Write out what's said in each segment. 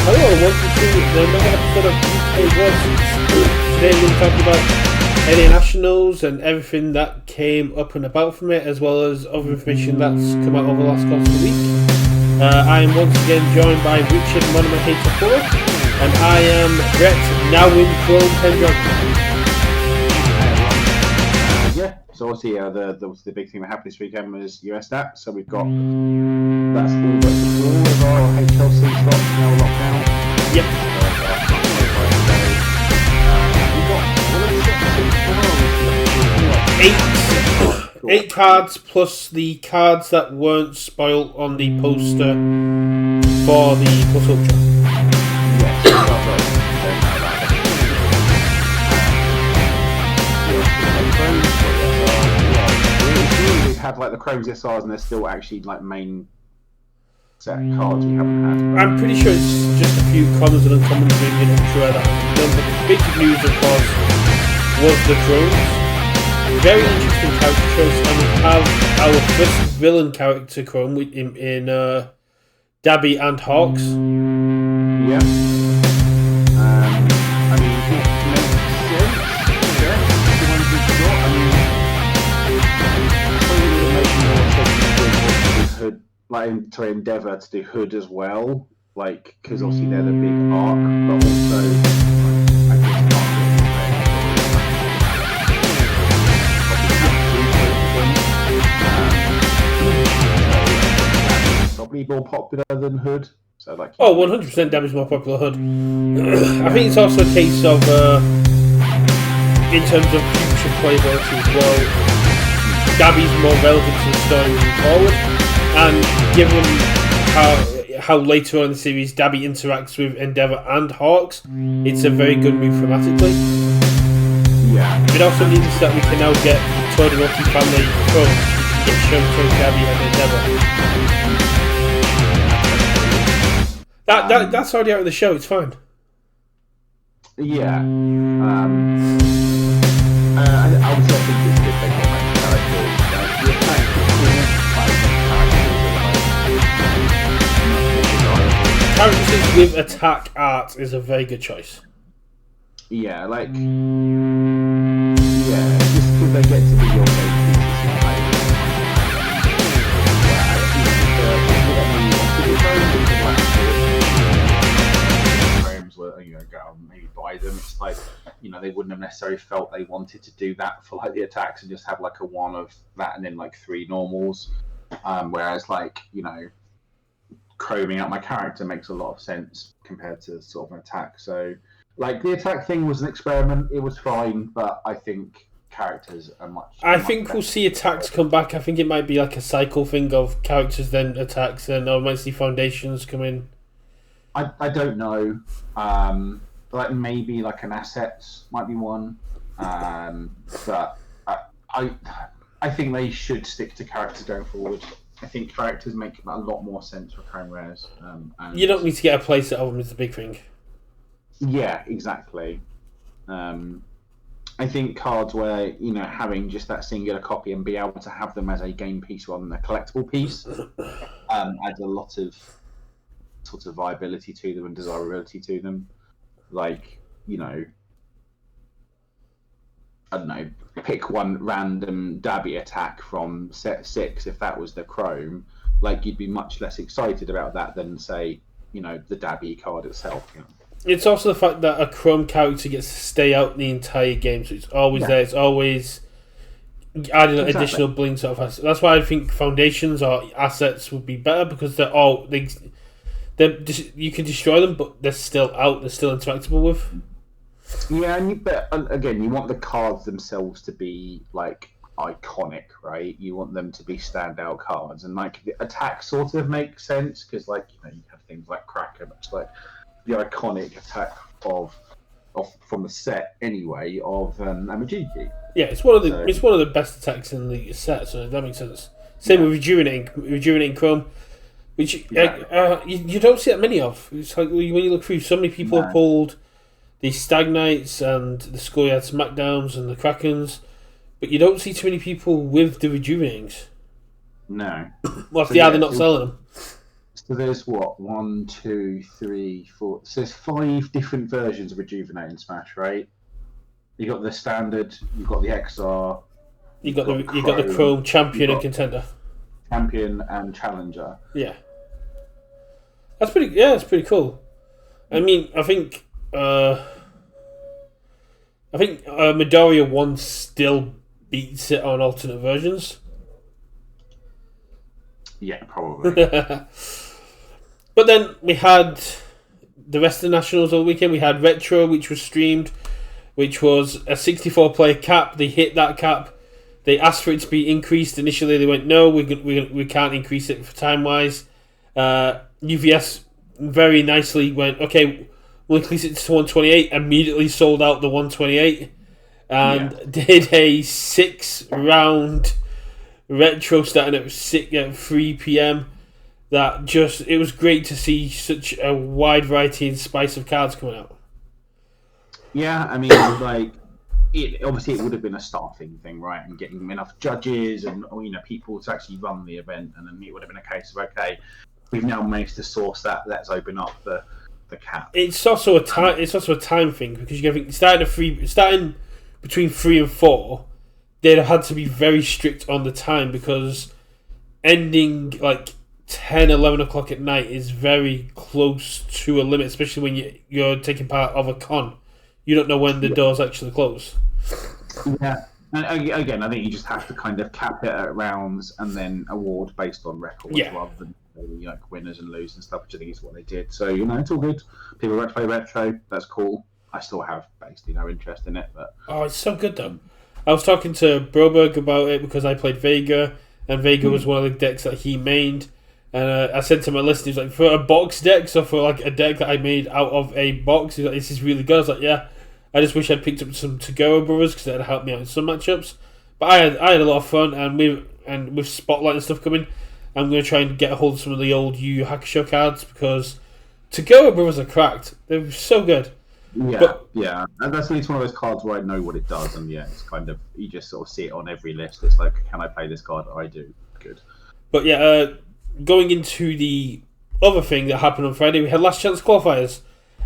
Hello, welcome to another episode of UKVersus. Today we're going to talk about any nationals and everything that came up and about from it, as well as other information that's come out over the last course of the week. I am once again joined by Richard Monomer Hater4, and I am Brett, now in Chrome Pendron. So obviously the big thing that happened this weekend was US stats. So we've got that's all of our HLC slots now locked down. Yep. We've got eight cards plus the cards that weren't spoiled on the poster for the Plus Ultra. Have like the Chromes SRs and they're still actually like main set cards we haven't had. I'm pretty sure it's just a few commons and uncommons maybe in Ultra that haven't done, but the big news of course was the Chromes. Very interesting character choice, and we have our first villain character Chrome in Dabby and Hawks. Yeah. I mean it makes sense. Yeah. The ones we've got, I mean Hood, like to Endeavour to do Hood as well, like because obviously they're the big arc, but also I guess probably more popular than Hood. So like 100% Dabby's more popular Hood. I think it's also a case of in terms of future playability as well. Dabby's more relevant to the story moving forward, and given how later on in the series Dabby interacts with Endeavour and Hawks, it's a very good move thematically. Yeah. It also means that we can now get the Todoroki family Chromes, which can get shown to Dabby and Endeavour. That's already out of the show, it's fine. Yeah. I would say I think it's good they got back to characters. The attack is cool, Characters with attack art is a very good choice. Yeah, like just because they get to be your main maybe buy them. It's like, they wouldn't have necessarily felt they wanted to do that for like the attacks and just have like a one of that and then like three normals. Whereas like, chroming out my character makes a lot of sense compared to sort of an attack. So like the attack thing was an experiment. It was fine, but I think characters are much. I think we'll see attacks come back. I think it might be like a cycle thing of characters then attacks, and I might see foundations come in. I don't know. Like maybe like an assets might be one. But I think they should stick to characters going forward. I think characters make a lot more sense for Chrome Rares. And you don't need to get a playset of them is the big thing. Yeah, exactly. I think cards where, having just that singular copy and be able to have them as a game piece rather than a collectible piece adds a lot of sort of viability to them and desirability to them. Like, I don't know, pick one random Dabby attack from set 6 if that was the Chrome. Like, you'd be much less excited about that than, say, the Dabby card itself. It's also the fact that a Chrome character gets to stay out the entire game, so it's always there. It's always adding additional bling sort of. That's why I think foundations or assets would be better, because you can destroy them, but they're still out. They're still interactable with. Yeah, and you want the cards themselves to be like iconic, right? You want them to be standout cards, and like the attack sort of makes sense because, like, you have things like Cracker, which like the iconic attack of from the set anyway of Amajiki. Yeah, it's one of the best attacks in the set, so that makes sense. Same with rejuvenating Chrome. Which you don't see that many of. It's like when you look through, so many people have pulled the Stagnites and the Schoolyard Smackdowns and the Krakens, but you don't see too many people with the Rejuvenatings. No. Well, if they are, they're not selling them. So there's what, one, two, three, four. So there's 5 different versions of Rejuvenate in Smash, right? You got the standard, you've got the XR, You got the Chrome champion and contender. Champion and Challenger. Yeah. That's pretty. Yeah, that's pretty cool. I mean, I think Midoriya 1 still beats it on alternate versions. Yeah, probably. But then we had the rest of the nationals all weekend. We had Retro, which was streamed, which was a 64-player cap. They hit that cap. They asked for it to be increased. Initially, they went, no, we can't increase it for time-wise. UVS very nicely went, okay, we'll increase it to 128. Immediately sold out the 128 and did a 6-round Retro starting at 3 p.m. It was great to see such a wide variety and spice of cards coming out. Yeah, I mean, like, obviously it would have been a staffing thing, right, and getting enough judges and people to actually run the event, and then it would have been a case of, okay, we've now managed to source that. Let's open up the cap. It's also a time thing because you think starting between 3 and 4, they'd have had to be very strict on the time because ending like 10, 11 o'clock at night is very close to a limit, especially when you're taking part of a con. You don't know when the doors actually close. Yeah. And again, I think you just have to kind of cap it at rounds and then award based on records rather than winners and losers and stuff, which I think is what they did. So, it's all good. People like to play Retro. That's cool. I still have basically no interest in it. But it's so good, though. I was talking to Broberg about it because I played Vega, and Vega was one of the decks that he mained. And I said to my listeners, like, for a box deck, so for like a deck that I made out of a box, he's like, this is really good. I was like, yeah. I just wish I'd picked up some To-Go brothers because that'd helped me out in some matchups. But I had a lot of fun, and with Spotlight and stuff coming, I'm going to try and get a hold of some of the old Yu Yu Hakusho cards because To-Go brothers are cracked. They're so good. Yeah, and that's at least one of those cards where I know what it does, and it's kind of, you just sort of see it on every list. It's like, can I play this card? I do. Good. But going into the other thing that happened on Friday, we had last chance qualifiers,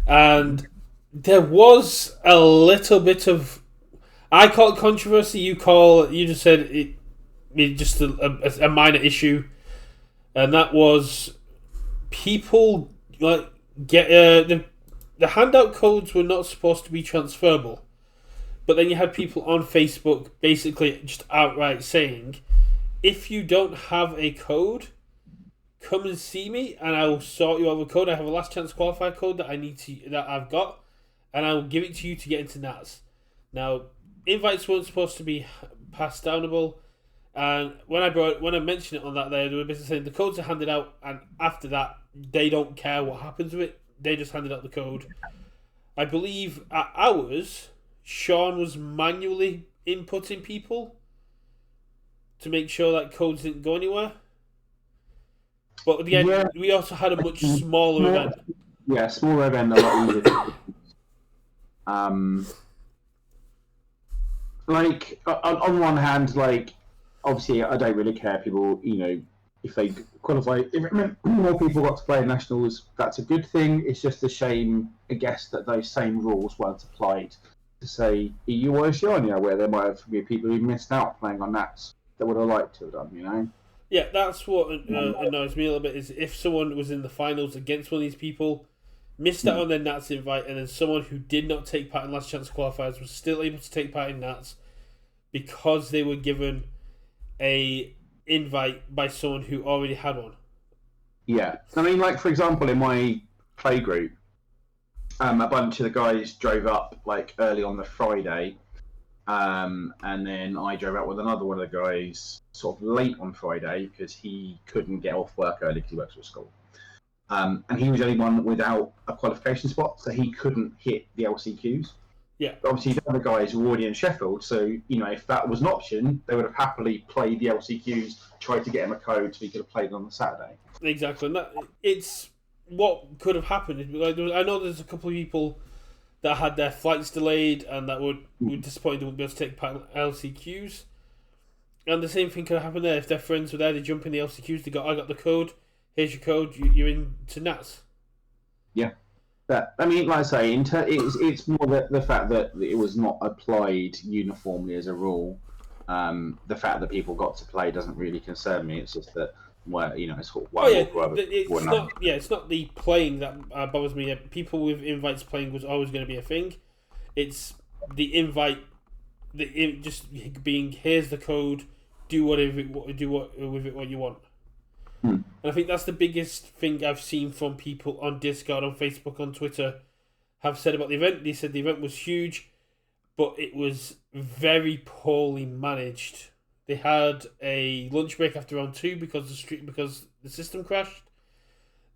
and there was a little bit of, I call it controversy. You just said it just a minor issue, and that was people get the handout codes were not supposed to be transferable, but then you had people on Facebook basically just outright saying, if you don't have a code, come and see me and I will sort you out a code. I have a last chance qualifier code that I've got, and I will give it to you to get into Nats. Now, invites weren't supposed to be passed downable, and when I mentioned it on that, they were basically saying the codes are handed out, and after that, they don't care what happens with it. They just handed out the code. I believe at ours, Sean was manually inputting people to make sure that codes didn't go anywhere. But again, we also had a much smaller event. Yeah, smaller event, a lot easier. Like, on one hand, like, obviously, I don't really care. People, if they qualify, if it meant more people got to play in nationals, that's a good thing. It's just a shame, I guess, that those same rules weren't applied to, say, EU or Oceania, where there might have been people who missed out playing on Nats that would have liked to have done, Yeah, that's what annoys me a little bit, is if someone was in the finals against one of these people, missed out on their Nats invite, and then someone who did not take part in last chance qualifiers was still able to take part in Nats because they were given a invite by someone who already had one. Yeah, I mean, like, for example, in my play group, a bunch of the guys drove up like early on the Friday, and then I drove out with another one of the guys sort of late on Friday because he couldn't get off work early because he works at school. And he was the only one without a qualification spot, so he couldn't hit the LCQs. Yeah. But obviously, the other guys were already in Sheffield, so, if that was an option, they would have happily played the LCQs, tried to get him a code so he could have played on the Saturday. Exactly. And it's what could have happened. Like, I know there's a couple of people that had their flights delayed and that were disappointed they wouldn't be able to take part in LCQs. And the same thing could have happened there. If their friends were there, they jump in the LCQs, I got the code, here's your code, you're into NAS. Yeah. But, I mean, like I say, it's more the fact that it was not applied uniformly as a rule. The fact that people got to play doesn't really concern me. It's just that, well, you know, it's sort of one it's not the playing that bothers me. People with invites playing was always going to be a thing. It's the invite, just being, here's the code, do with it what you want. And I think that's the biggest thing I've seen from people on Discord, on Facebook, on Twitter, have said about the event. They said the event was huge, but it was very poorly managed. They had a lunch break after round 2 because the system crashed.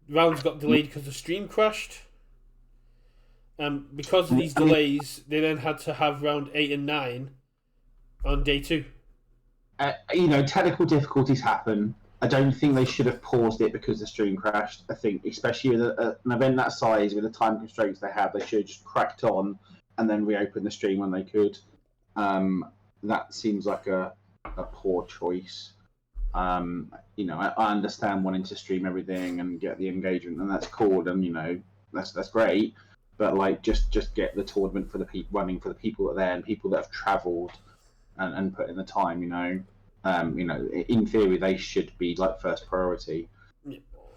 Rounds got delayed because the stream crashed. And because of these delays, they then had to have round 8 and 9 on day 2. You know, technical difficulties happen. I don't think they should have paused it because the stream crashed. I think, especially with an event that size, with the time constraints they have, they should have just cracked on and then reopened the stream when they could. That seems like a poor choice. You know, I understand wanting to stream everything and get the engagement, and that's cool, and you know, that's great. But like, just get the tournament for the people running, for the people that are there and people that have travelled and put in the time. You know. You know, in theory, they should be like first priority.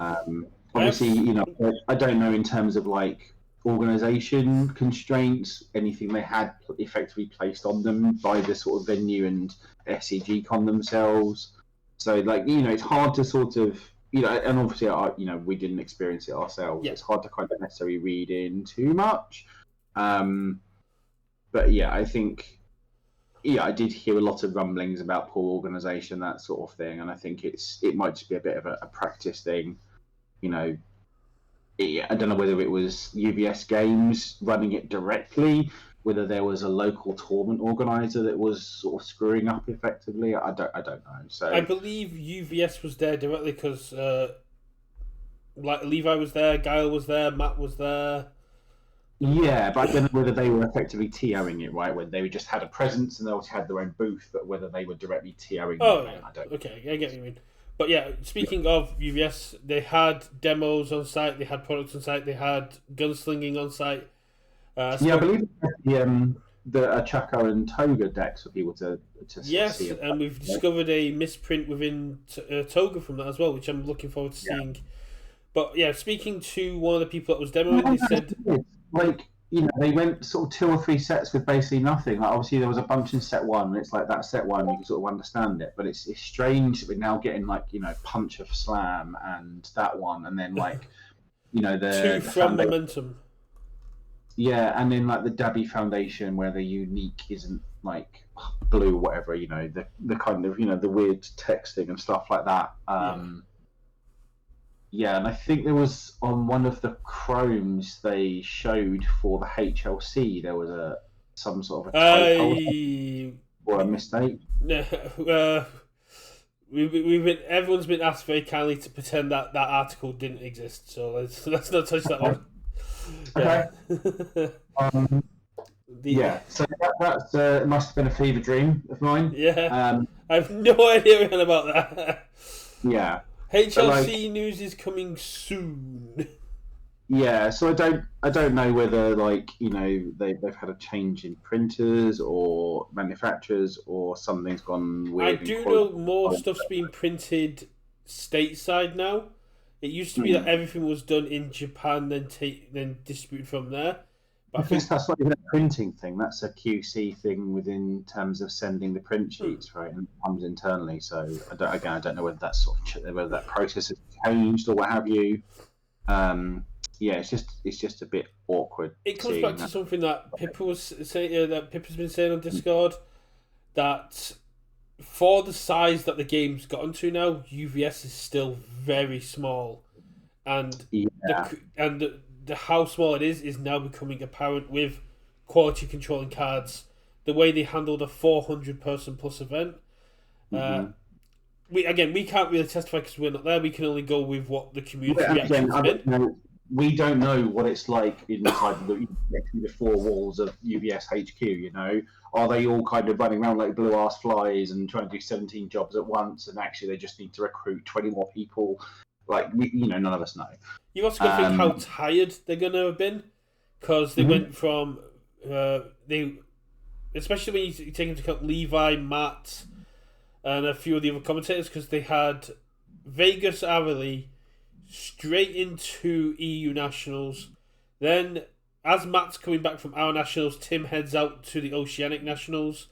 Obviously, you know, I don't know in terms of like organisation constraints, anything they had effectively placed on them by the sort of venue and SCG con themselves. So, like, you know, it's hard to sort of, you know, and obviously, you know, we didn't experience it ourselves. Yeah. It's hard to kind of necessarily read in too much. But yeah, I think. Yeah, I did hear a lot of rumblings about poor organisation, that sort of thing, and I think it might just be a bit of a practice thing. You know, I don't know whether it was UVS Games running it directly, whether there was a local tournament organiser that was sort of screwing up effectively. I don't know. So I believe UVS was there directly because like Levi was there, Guile was there, Matt was there. Yeah, but I don't know whether they were effectively TOing it, right? When they just had a presence and they also had their own booth, but whether they were directly TOing it, I don't know. Okay, I get what you mean. But yeah, speaking of UVS, they had demos on site, they had products on site, they had gunslinging on site. I believe the Chaco and Toga decks for people to yes, see. And we've discovered a misprint within Toga from that as well, which I'm looking forward to seeing. But yeah, speaking to one of the people that was demoing, they said... Like, you know, they went sort of 2 or 3 sets with basically nothing. Like, obviously, there was a bunch in set 1, and it's like that set 1, you can sort of understand it. But it's strange that we're now getting, like, you know, Punch of Slam and that one, and then, like, you know, the 2 from Momentum. Yeah, and then, like, the Dabby Foundation, where the unique isn't, like, blue or whatever, you know, the kind of, you know, the weird texting and stuff like that. Yeah, and I think there was on one of the chromes they showed for the HLC, there was some sort of a typo or a mistake. Everyone's been asked very kindly to pretend that article didn't exist, so let's not touch that one. Okay. Yeah, so that must have been a fever dream of mine. Yeah, I have no idea about that. Yeah. HLC news is coming soon. Yeah, so I don't know whether, like, you know, they've had a change in printers or manufacturers or something's gone weird. I do know more stuff's being printed stateside now. It used to be that everything was done in Japan, then distributed from there. But I think that's not even a printing thing. That's a QC thing within terms of sending the print sheets, right? And it comes internally. So I don't know whether that's sort of whether that process has changed or what have you. Yeah, it's just a bit awkward. It comes back to something that Pippa was saying. That Pippa's been saying on Discord, that for the size that the game's gotten to now, UVS is still very small, and the how small it is now becoming apparent with quality controlling cards. The way they handled a 400-person plus event. We can't really testify because we're not there. We can only go with what the community reaction has been. We don't know what it's like inside the 4 walls of UVS HQ, you know? Are they all kind of running around like blue-ass flies and trying to do 17 jobs at once, and actually they just need to recruit 20 more people? Like none of us know. You also got to think how tired they're going to have been, because they went from especially when you take into account Levi, Matt, and a few of the other commentators, because they had Vegas hourly straight into EU Nationals. Then, as Matt's coming back from our Nationals, Tim heads out to the Oceanic Nationals.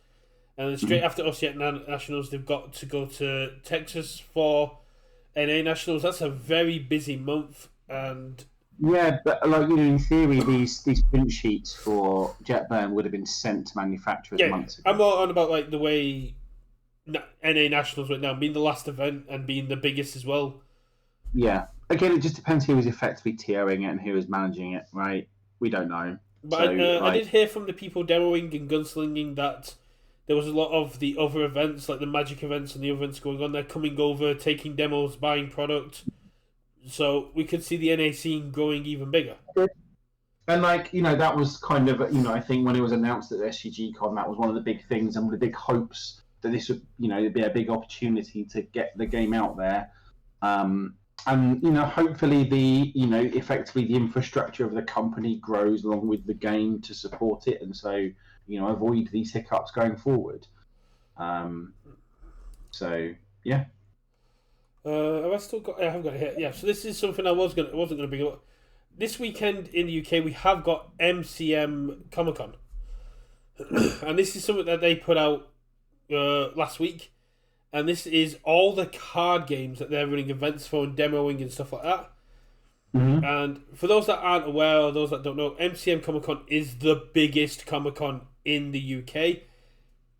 And then straight after Oceanic Nationals, they've got to go to Texas for NA Nationals. That's a very busy month. And yeah, but in theory, these print sheets for Jetburn would have been sent to manufacturers months ago. I'm more on about like the way NA Nationals went down, being the last event and being the biggest as well. Yeah. Again, it just depends who is effectively TOing it and who is managing it, right? We don't know. But I did hear from the people demoing and gunslinging that there was a lot of the other events, like the Magic events and the other events going on. They're coming over, taking demos, buying product. So we could see the NA scene growing even bigger. And that was kind of, I think when it was announced at SCGCon, that was one of the big things and the big hopes that this would, be a big opportunity to get the game out there. And hopefully effectively the infrastructure of the company grows along with the game to support it, and so avoid these hiccups going forward. So yeah. Have I still got? I haven't got it here. Yeah. So this is something I wasn't going to bring up. This weekend in the UK, we have got MCM Comic Con, and this is something that they put out last week. And this is all the card games that they're running events for and demoing and stuff like that. Mm-hmm. And for those that aren't aware or those that don't know, MCM Comic Con is the biggest Comic Con in the UK.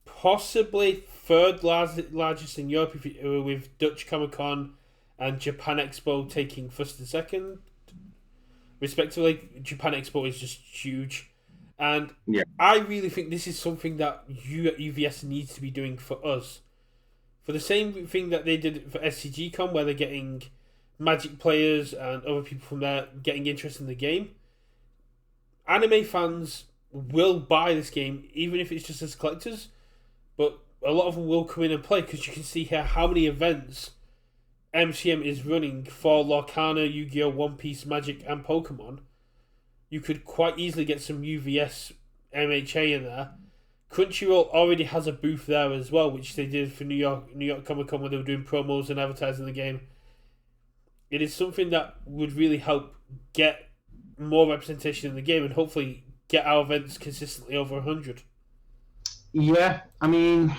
Possibly third largest in Europe, with Dutch Comic Con and Japan Expo taking first and second, respectively. Japan Expo is just huge. And I really think this is something that UVS needs to be doing for us. For the same thing that they did for SCGCon, where they're getting Magic players and other people from there getting interest in the game. Anime fans will buy this game, even if it's just as collectors, but a lot of them will come in and play, because you can see here how many events MCM is running for Lorcana, Yu-Gi-Oh!, One Piece, Magic, and Pokemon. You could quite easily get some UVS MHA in there. Crunchyroll already has a booth there as well, which they did for New York Comic Con, where they were doing promos and advertising the game. It is something that would really help get more representation in the game and hopefully get our events consistently over 100. Yeah, I mean,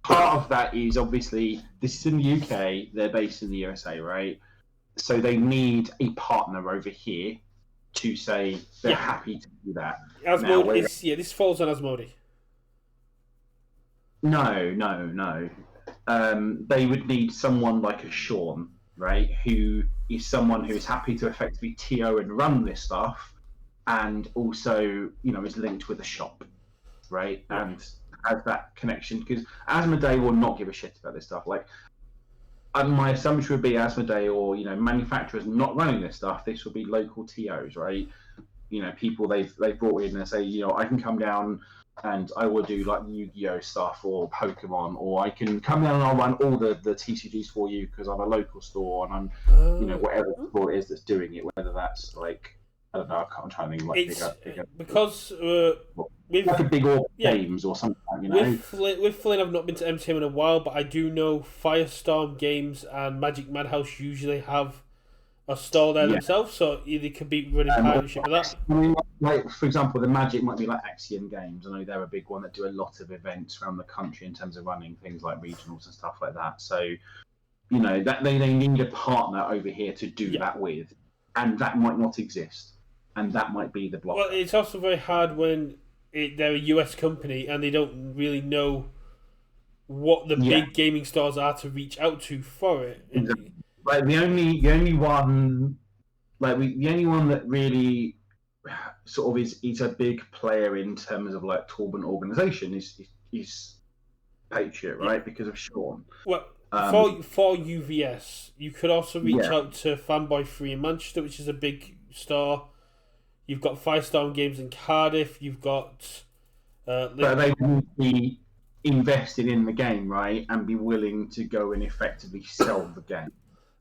part of that is obviously this is in the UK, they're based in the USA, right? So they need a partner over here to say they're happy to do that. Asmodee this falls on Asmodee. No. They would need someone like a Sean, right? Who is someone who is happy to effectively TO and run this stuff, and also, is linked with a shop, right? And has that connection, because Asmodee will not give a shit about this stuff. And my assumption would be Asmodee or manufacturers not running this stuff. This will be local TOs, right? People they've brought in and say, I can come down and I will do like Yu-Gi-Oh stuff or Pokemon, or I can come down and I'll run all the TCGs for you because I'm a local store and I'm whatever store it is that's doing it, whether that's like, I don't know, I'm trying to think bigger. Because with like a big games or something, With Flynn, I've not been to MTM in a while, but I do know Firestorm Games and Magic Madhouse usually have a store there themselves, so they could be running partnership with that. I mean, like for example, the Magic might be like Axiom Games. I know they're a big one that do a lot of events around the country in terms of running things like regionals and stuff like that. So, that they need a partner over here to do that with, and that might not exist, and that might be the block. Well, it's also very hard when they're a US company and they don't really know what the big gaming stores are to reach out to for it. Exactly. Like the only one that really sort of is a big player in terms of like tournament organisation is Patriot, right? Because of Sean. Well, for UVS, you could also reach out to Fanboy Free in Manchester, which is a big store. You've got Firestorm Games in Cardiff. You've got. But they would be invested in the game, right, and be willing to go and effectively sell the game.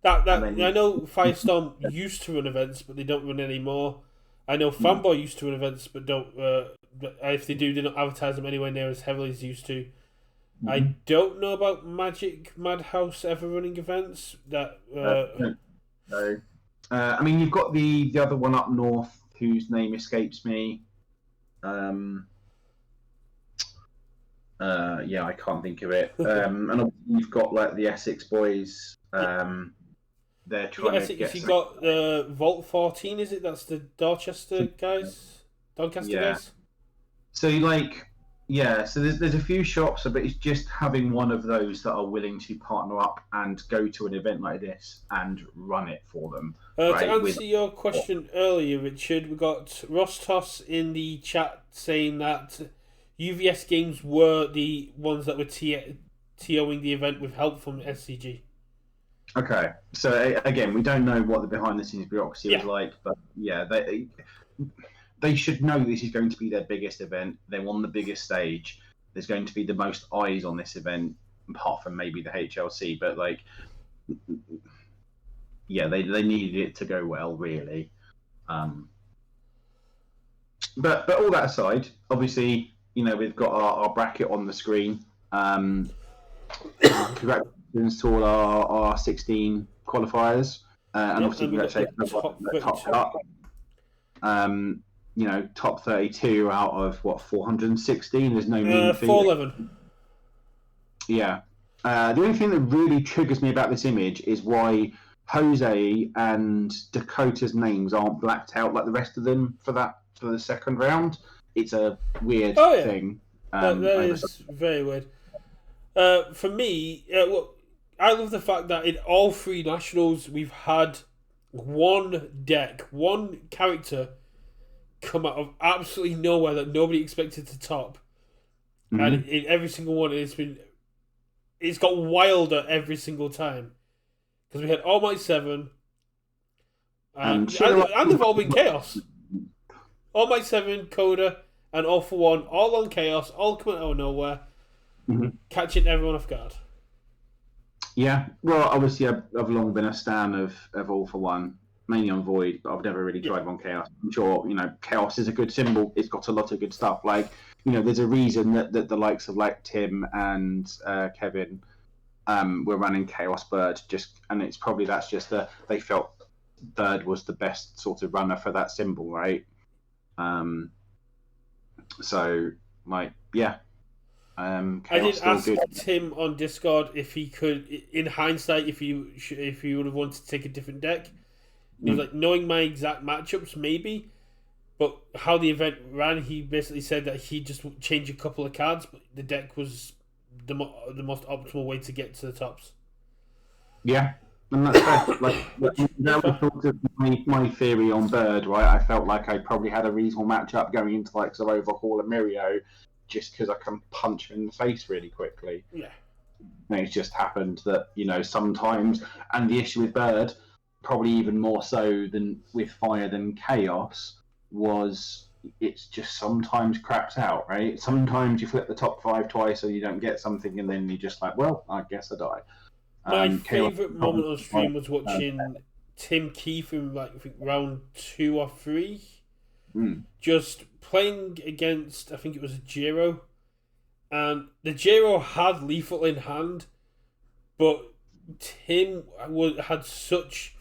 And then I know Firestorm used to run events, but they don't run anymore. I know Fanboy used to run events, but don't. But if they do, they don't advertise them anywhere near as heavily as they used to. I don't know about Magic Madhouse ever running events. No. I mean, you've got the other one up north whose name escapes me. Yeah, I can't think of it. And obviously you've got like the Essex boys. They're trying to get. You got Vault 14, is it? That's the Dorchester guys, Doncaster guys. So so there's a few shops, but it's just having one of those that are willing to partner up and go to an event like this and run it for them. To answer your question earlier, Richard, we got Rostos in the chat saying that UVS games were the ones that were TOing the event with help from SCG. Okay, so again, we don't know what the behind-the-scenes bureaucracy is like, but yeah, they should know this is going to be their biggest event. They're on the biggest stage. There's going to be the most eyes on this event, apart from maybe the HLC. But they needed it to go well, really. But all that aside, obviously, we've got our bracket on the screen. Congratulations to all our 16 qualifiers, and obviously congratulations to the top cut. Top 32 out of 416. There's no mean feat. 411. Yeah. The only thing that really triggers me about this image is why Jose and Dakota's names aren't blacked out like the rest of them for the second round. It's a weird thing. That is very weird. For me, I love the fact that in all three nationals we've had one character come out of absolutely nowhere that nobody expected to top, and in every single one it's got wilder every single time, because we had All Might 7 and they've all been Chaos. All Might 7, Coda, and All for One, all on Chaos, all coming out of nowhere, catching everyone off guard. Yeah, well, obviously I've long been a stan of All for One, mainly on Void, but I've never really tried one Chaos. I'm sure, Chaos is a good symbol. It's got a lot of good stuff. There's a reason that the likes of Tim and Kevin were running Chaos Bird, and it's probably they felt Bird was the best sort of runner for that symbol, right? I did ask Tim on Discord if he could, in hindsight, if he would have wanted to take a different deck. He was like, knowing my exact matchups, maybe, but how the event ran, he basically said that he just changed a couple of cards, but the deck was the most optimal way to get to the tops. Yeah, and that's fair. That was sort of my theory on Bird, right? I felt like I probably had a reasonable matchup going into Overhaul and Mirio, just because I can punch him in the face really quickly. Yeah. And it's just happened that, sometimes, and the issue with Bird, probably even more so than with Fire than Chaos, was it's just sometimes craps out, right? Sometimes you flip the top 5 twice and you don't get something, and then you're just like, well, I guess I die. My favourite moment on stream was watching Tim Keefe in I think round 2 or 3, just playing against, I think it was a Jiro, and the Jiro had Lethal in hand, but Tim had such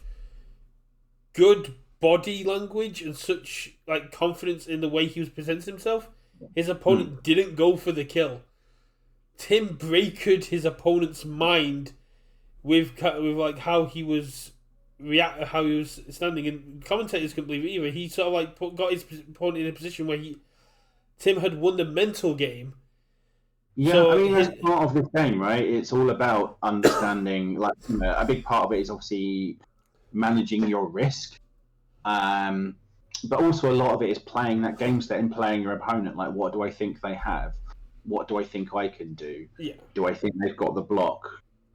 good body language and such confidence in the way he was presenting himself. His opponent didn't go for the kill. Tim breakered his opponent's mind with how he was how he was standing, and commentators couldn't believe it either. He sort of got his opponent in a position where Tim had won the mental game. Yeah, so, that's part of this game, right? It's all about understanding. A big part of it is obviously managing your risk, but also a lot of it is playing that game state and playing your opponent. What do I think they have? What do I think I can do? Yeah. Do I think they've got the block?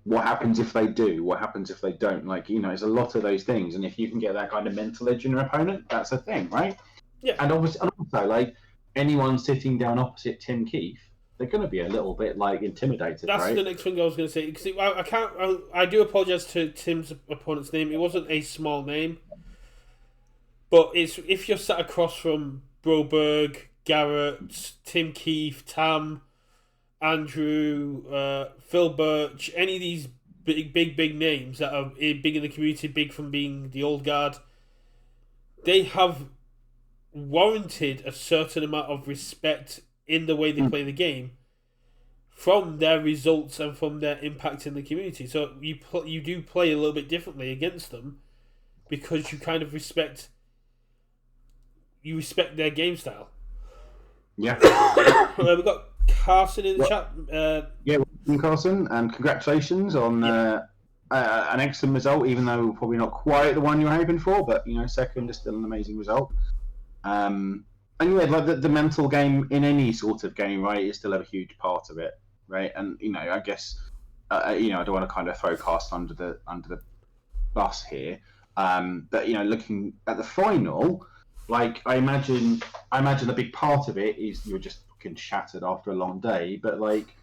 What happens if they do? What happens if they don't? It's a lot of those things, and if you can get that kind of mental edge in your opponent, that's a thing, right? Yeah. And also, anyone sitting down opposite Tim Keefe, they're going to be a little bit like intimidated, That's right? the next thing I was going to say. Because I can't. I do apologize to Tim's opponent's name. It wasn't a small name, but it's if you're sat across from Broberg, Garrett, Tim Keefe, Tam, Andrew, Phil Birch, any of these big names that are big in the community, big from being the old guard, they have warranted a certain amount of respect in the way they play the game from their results and from their impact in the community. So you do play a little bit differently against them because you kind of respect their game style. Yeah. We've got Carson in the chat. Yeah, welcome, Carson, and congratulations on an excellent result, even though probably not quite the one you were hoping for, but second is still an amazing result. And yeah, like the mental game in any sort of game, right, is still a huge part of it, right? And I guess I don't want to kind of throw Carson under the bus here, but looking at the final, like I imagine a big part of it is you're just fucking shattered after a long day, but like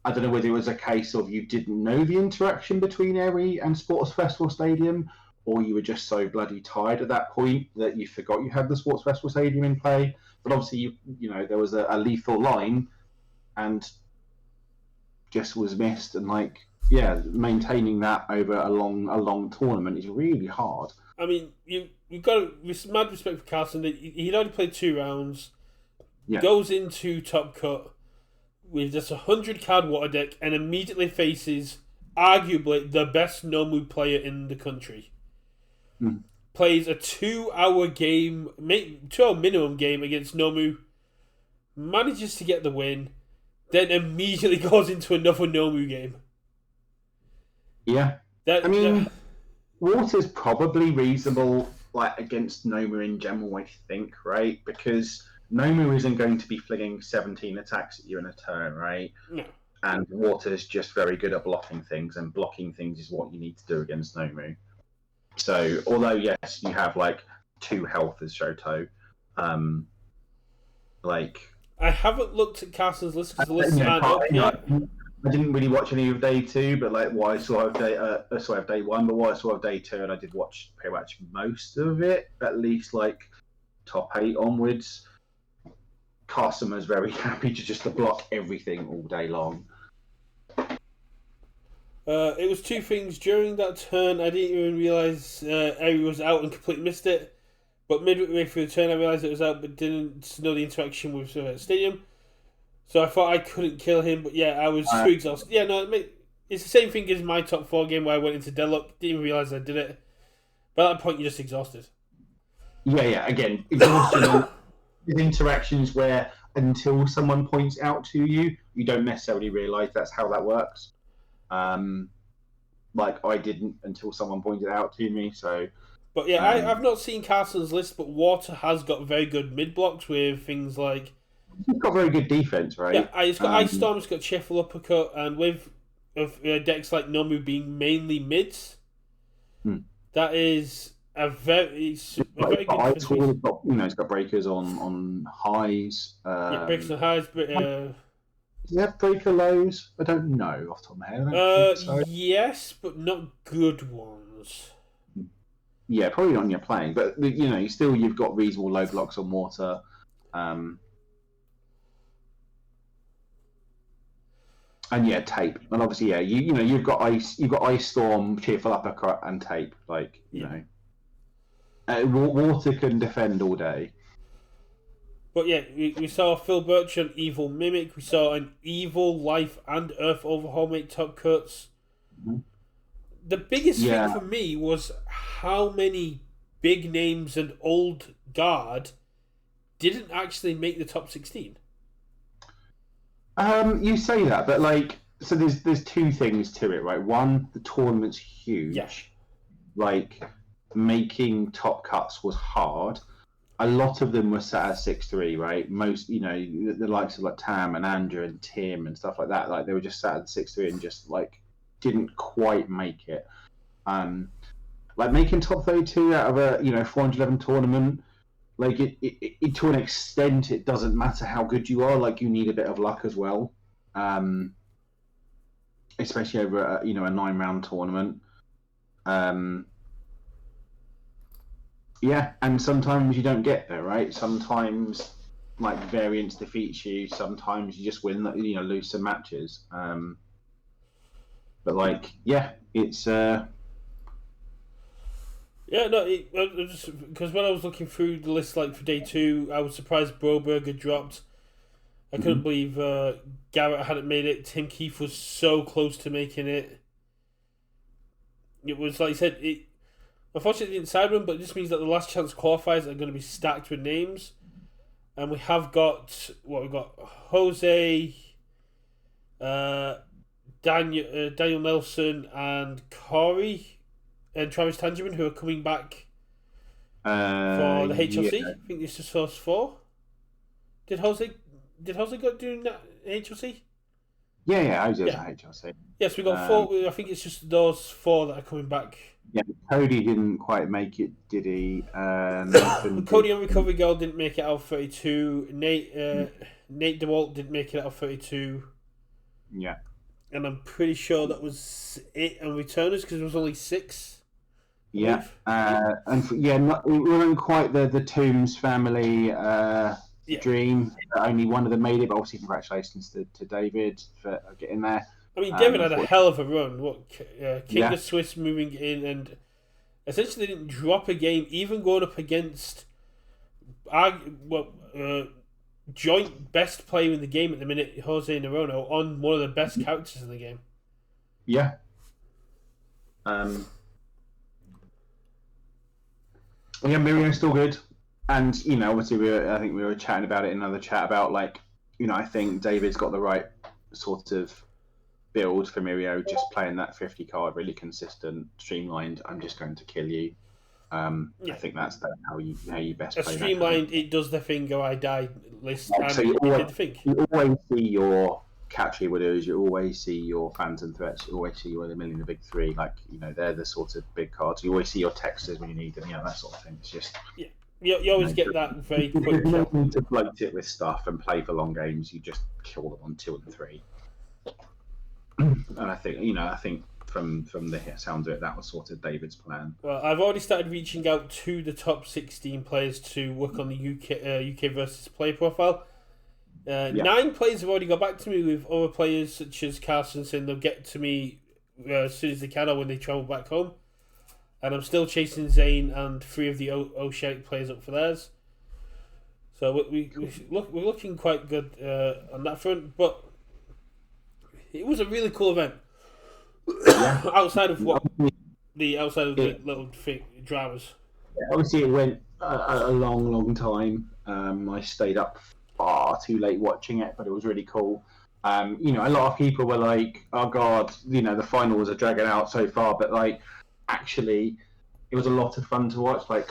I don't know whether it was a case of you didn't know the interaction between Erie and Sports Festival Stadium, or you were just so bloody tired at that point that you forgot you had the Sports Festival Stadium in play. But obviously, there was a lethal line, and just was missed. And maintaining that over a long tournament is really hard. I mean, you've got mad respect for Carson. He'd already played 2 rounds. Yeah. Goes into Top Cut with just 100 card water deck and immediately faces arguably the best Nomu player in the country. Plays a 2-hour game, 2-hour minimum game against Nomu, manages to get the win, then immediately goes into another Nomu game. Yeah. Water's probably reasonable against Nomu in general, I think, right? Because Nomu isn't going to be flinging 17 attacks at you in a turn, right? No. And Water's just very good at blocking things, and blocking things is what you need to do against Nomu. So, although, yes, you have 2 health as Shoto, I haven't looked at Carson's list because the list aren't up yet. I didn't really watch any of day 2, but what I saw of day 1, but what I saw of day 2, and I did watch pretty much most of it, at least top 8 onwards. Carson was very happy to block everything all day long. It was 2 things. During that turn, I didn't even realise Eri was out and completely missed it. But midway through the turn, I realised it was out but didn't know the interaction with Stadium. So I thought I couldn't kill him, but yeah, I was too exhausted. Yeah, no, it's the same thing as my top 4 game where I went into deadlock, didn't even realise I did it. By that point, you're just exhausted. Yeah, again, exhaustion with interactions where until someone points out to you, you don't necessarily realise that's how that works. I didn't until someone pointed it out to me, so... But yeah, I've not seen Carson's list, but Water has got very good mid-blocks with things like... He's got very good defense, right? Yeah, he's got Ice Storm, he's got Shuffle Uppercut, and with decks like Nomu being mainly mids, that is a very good defense. He's got breakers on highs. Breakers on highs. Does he have breaker lows? I don't know off the top of my head. I don't think so. Yes, but not good ones. Yeah, probably not when you're playing, but you've got reasonable low blocks on Water. And yeah, tape, and obviously, yeah, you've got Ice Storm, Cheerful Uppercut, and tape. Water can defend all day. But yeah, we saw Phil Birch an Evil Mimic. We saw an Evil Life and Earth Overhaul make top cuts. Mm-hmm. The biggest thing for me was how many big names and old guard didn't actually make the top 16. You say that, but so there's 2 things to it, right? One, the tournament's huge. Yeah. Making top cuts was hard. A lot of them were sat at 6-3, right? Most, the likes of Tam and Andrew and Tim and stuff like that, they were just sat at 6-3 and just didn't quite make it. Making top 32 out of a 411 tournament like to an extent, it doesn't matter how good you are. Like you need a bit of luck as well, especially over a 9-round tournament. Yeah, and sometimes you don't get there, right? Sometimes like variance defeats you. Sometimes you just win, lose some matches. But like, yeah, it's Yeah, no, because when I was looking through the list, like for day 2, I was surprised Broberg had dropped. I couldn't believe Garrett hadn't made it. Tim Keefe was so close to making it. It was like you said. Unfortunately, it didn't side run, but it just means that the last chance qualifiers are going to be stacked with names, and we have got we've got Jose, Daniel Nelson, and Corey, and Travis Tangerman, who are coming back for the HLC. yeah. I think this is first 4. Did Jose go doing that HLC? Yeah, I was at HLC. Yes, we got 4. I think it's just those 4 that are coming back. Yeah, Cody didn't quite make it, did he? Cody on Recovery Girl didn't make it out of 32. Nate DeWalt didn't make it out of 32. Yeah. And I'm pretty sure that was it on returners because there was only 6. Yeah. It wasn't quite the Toombs family dream. Only one of them made it, but obviously congratulations to David for getting there. I mean, David had a hell of a run. King of Swiss moving in and essentially didn't drop a game, even going up against joint best player in the game at the minute, Jose Narono, on one of the best characters in the game. Yeah. Miriam's still good. And, obviously I think we were chatting about it in another chat about, like, I think David's got the right sort of build for Mirio, just playing that 50 card, really consistent, streamlined. I'm just going to kill you. I think that's how you best play. Streamlined, it does the thing, go I die list. So you always see your catchy widows, you always see your Phantom Threats, you always see your the big 3. Like, they're the sort of big cards. You always see your Texters when you need them, that sort of thing. It's just you always get that very quick. You don't need to float it with stuff and play for long games. You just kill them on 2 and 3. And I think from the sound of it, that was sort of David's plan. Well, I've already started reaching out to the top 16 players to work on the UKVersus player profile. 9 players have already got back to me, with other players such as Carson saying they'll get to me as soon as they can or when they travel back home. And I'm still chasing Zane and 3 of the Oceanic players up for theirs. So we're looking quite good on that front, but it was a really cool event. outside of the little dramas. Obviously, it went a long time. I stayed up far too late watching it, but it was really cool. A lot of people were like, "Oh God, the finals are dragging out so far," but like, actually, it was a lot of fun to watch. Like,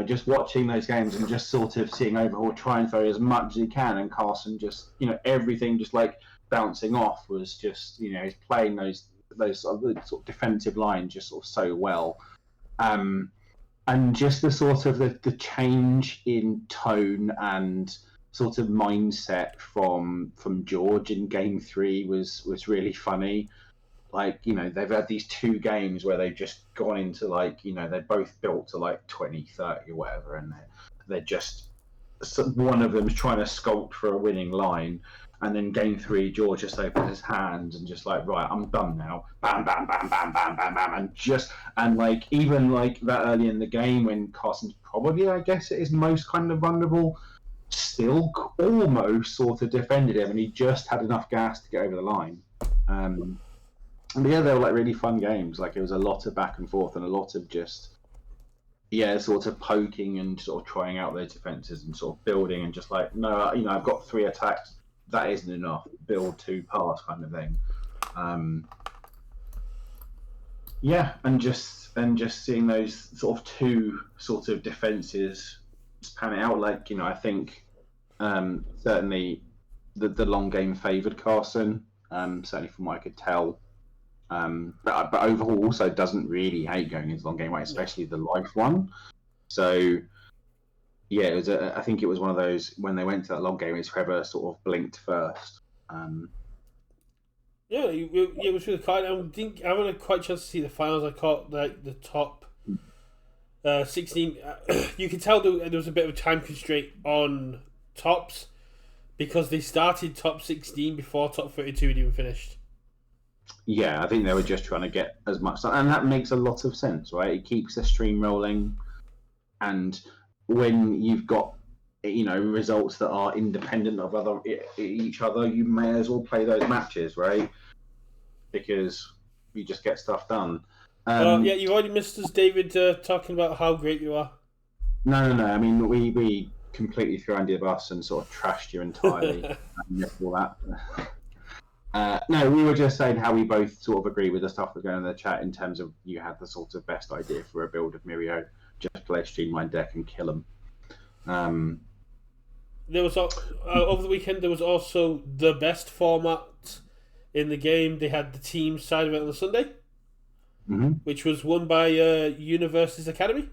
just watching those games and just sort of seeing Overhaul try and throw as much as he can, and Carson just, everything just like bouncing off was just, he's playing those sort of defensive lines just sort of so well, and just the sort of the change in tone and sort of mindset from George in game 3 was really funny. Like, they've had these 2 games where they've just gone into like, they're both built to like 20, 30 or whatever, and they're just, one of them's trying to sculpt for a winning line. And then game 3, George just opened his hands and just like, right, I'm done now. Bam, bam, bam, bam, bam, bam, bam, and like even like that early in the game when Carson's probably, I guess, it is most kind of vulnerable, still almost sort of defended him, and he just had enough gas to get over the line. And they were like really fun games. Like, it was a lot of back and forth and a lot of just sort of poking and sort of trying out their defenses and sort of building and just like, no, I've got 3 attacks. That isn't enough. Build 2 parts, kind of thing. And just seeing those sort of 2 sort of defenses pan out. Like, I think certainly the long game favoured Carson. Certainly from what I could tell. But Overhaul also doesn't really hate going into long game, right? Especially the life one. So yeah, it was. I think it was one of those when they went to that long game. It's whoever sort of blinked first. Yeah, it was really kind. I haven't quite chance to see the finals. I caught like the top 16. You can tell there was a bit of a time constraint on tops because they started top 16 before top 32 had even finished. Yeah, I think they were just trying to get as much, and that makes a lot of sense, right? It keeps the stream rolling, and when you've got results that are independent of each other, you may as well play those matches, right? Because you just get stuff done. Yeah, you already missed us, David, talking about how great you are. No. I mean, we completely threw Andy the bus and sort of trashed you entirely. And all that. No, we were just saying how we both sort of agree with the stuff we're going in the chat in terms of you had the sort of best idea for a build of Mirio. Just play a streamline deck and kill them. There was over the weekend. There was also the best format in the game. They had the team side of it on the Sunday, which was won by UKVersus Academy.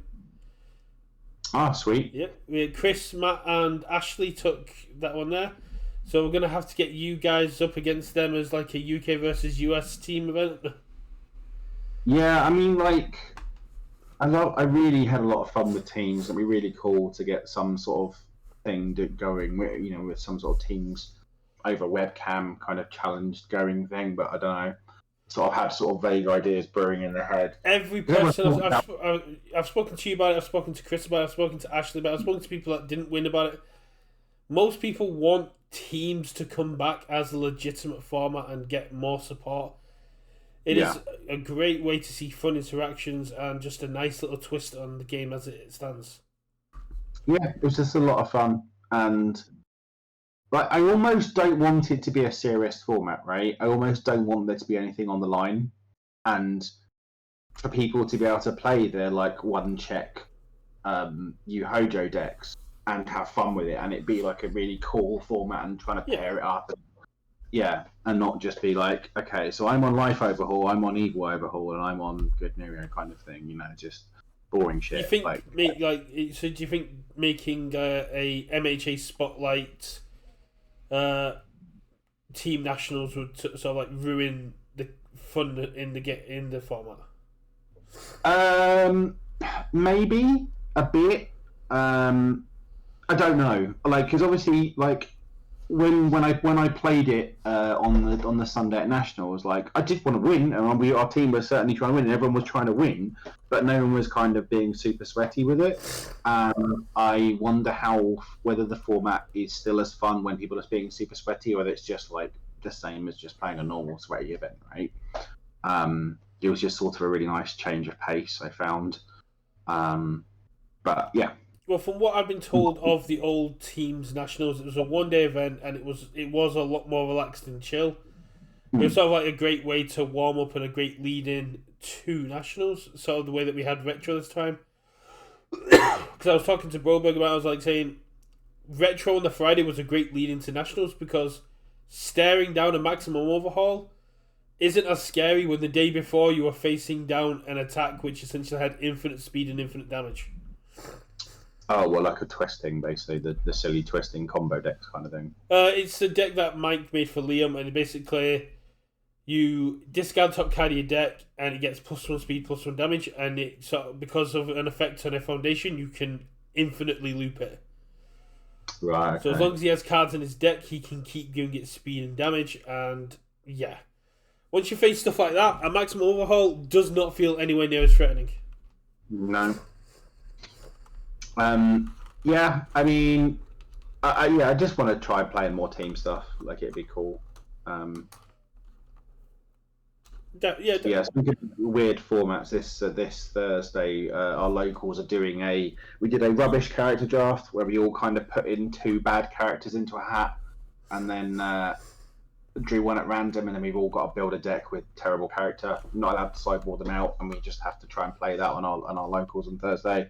Ah, sweet. Yeah, we had Chris, Matt, and Ashley took that one there. So we're gonna have to get you guys up against them as like a UK versus US team event. Yeah, I mean, like, I really had a lot of fun with teams. It'd be really cool to get some sort of thing going, with some sort of teams over webcam kind of challenge going thing. But I don't know. Sort of had sort of vague ideas brewing in their head. Every person I've spoken to you about it, I've spoken to Chris about it, I've spoken to Ashley about it, I've spoken to people that didn't win about it. Most people want teams to come back as a legitimate format and get more support. It is a great way to see fun interactions and just a nice little twist on the game as it stands. Yeah, it was just a lot of fun, and like I almost don't want it to be a serious format, right? I almost don't want there to be anything on the line, and for people to be able to play their like one check Hojo decks and have fun with it, and it be like a really cool format and trying to pair it up. And not just be like, okay, so I'm on Life Overhaul, I'm on Evil Overhaul, and I'm on Good Mirio kind of thing, just boring shit. Do you think do you think making a MHA Spotlight team nationals would sort of like ruin the fun in the format? Maybe a bit. I don't know, because obviously, when I played it on the Sunday at Nationals, I did want to win, and our team was certainly trying to win, and everyone was trying to win, but no one was kind of being super sweaty with it. I wonder whether the format is still as fun when people are being super sweaty, or whether it's just like the same as just playing a normal sweaty event, right? It was just sort of a really nice change of pace, I found. But yeah. Well, from what I've been told of the old teams nationals, it was a one-day event, and it was a lot more relaxed and chill. It was sort of like a great way to warm up and a great lead-in to nationals. Sort of the way that we had retro this time. Because I was talking to Broberg about it, I was like saying, retro on the Friday was a great lead-in to nationals because staring down a maximum overhaul isn't as scary when the day before you were facing down an attack which essentially had infinite speed and infinite damage. Oh, well, like a twisting, basically, the silly twisting combo decks kind of thing. It's the deck that Mike made for Liam, and basically you discard top card of your deck, and it gets +1 speed, +1 damage, and it because of an effect on a foundation, you can infinitely loop it. Right. Okay. So as long as he has cards in his deck, he can keep giving it speed and damage, and yeah. Once you face stuff like that, a maximum overhaul does not feel anywhere near as threatening. No. Yeah, I mean, I just want to try playing more team stuff. It'd be cool. Speaking of weird formats, this Thursday, our locals are doing we did a rubbish character draft where we all kind of put in 2 bad characters into a hat, and then drew one at random, and then we've all got to build a deck with terrible character. We're not allowed to sideboard them out, and we just have to try and play that on our locals on Thursday.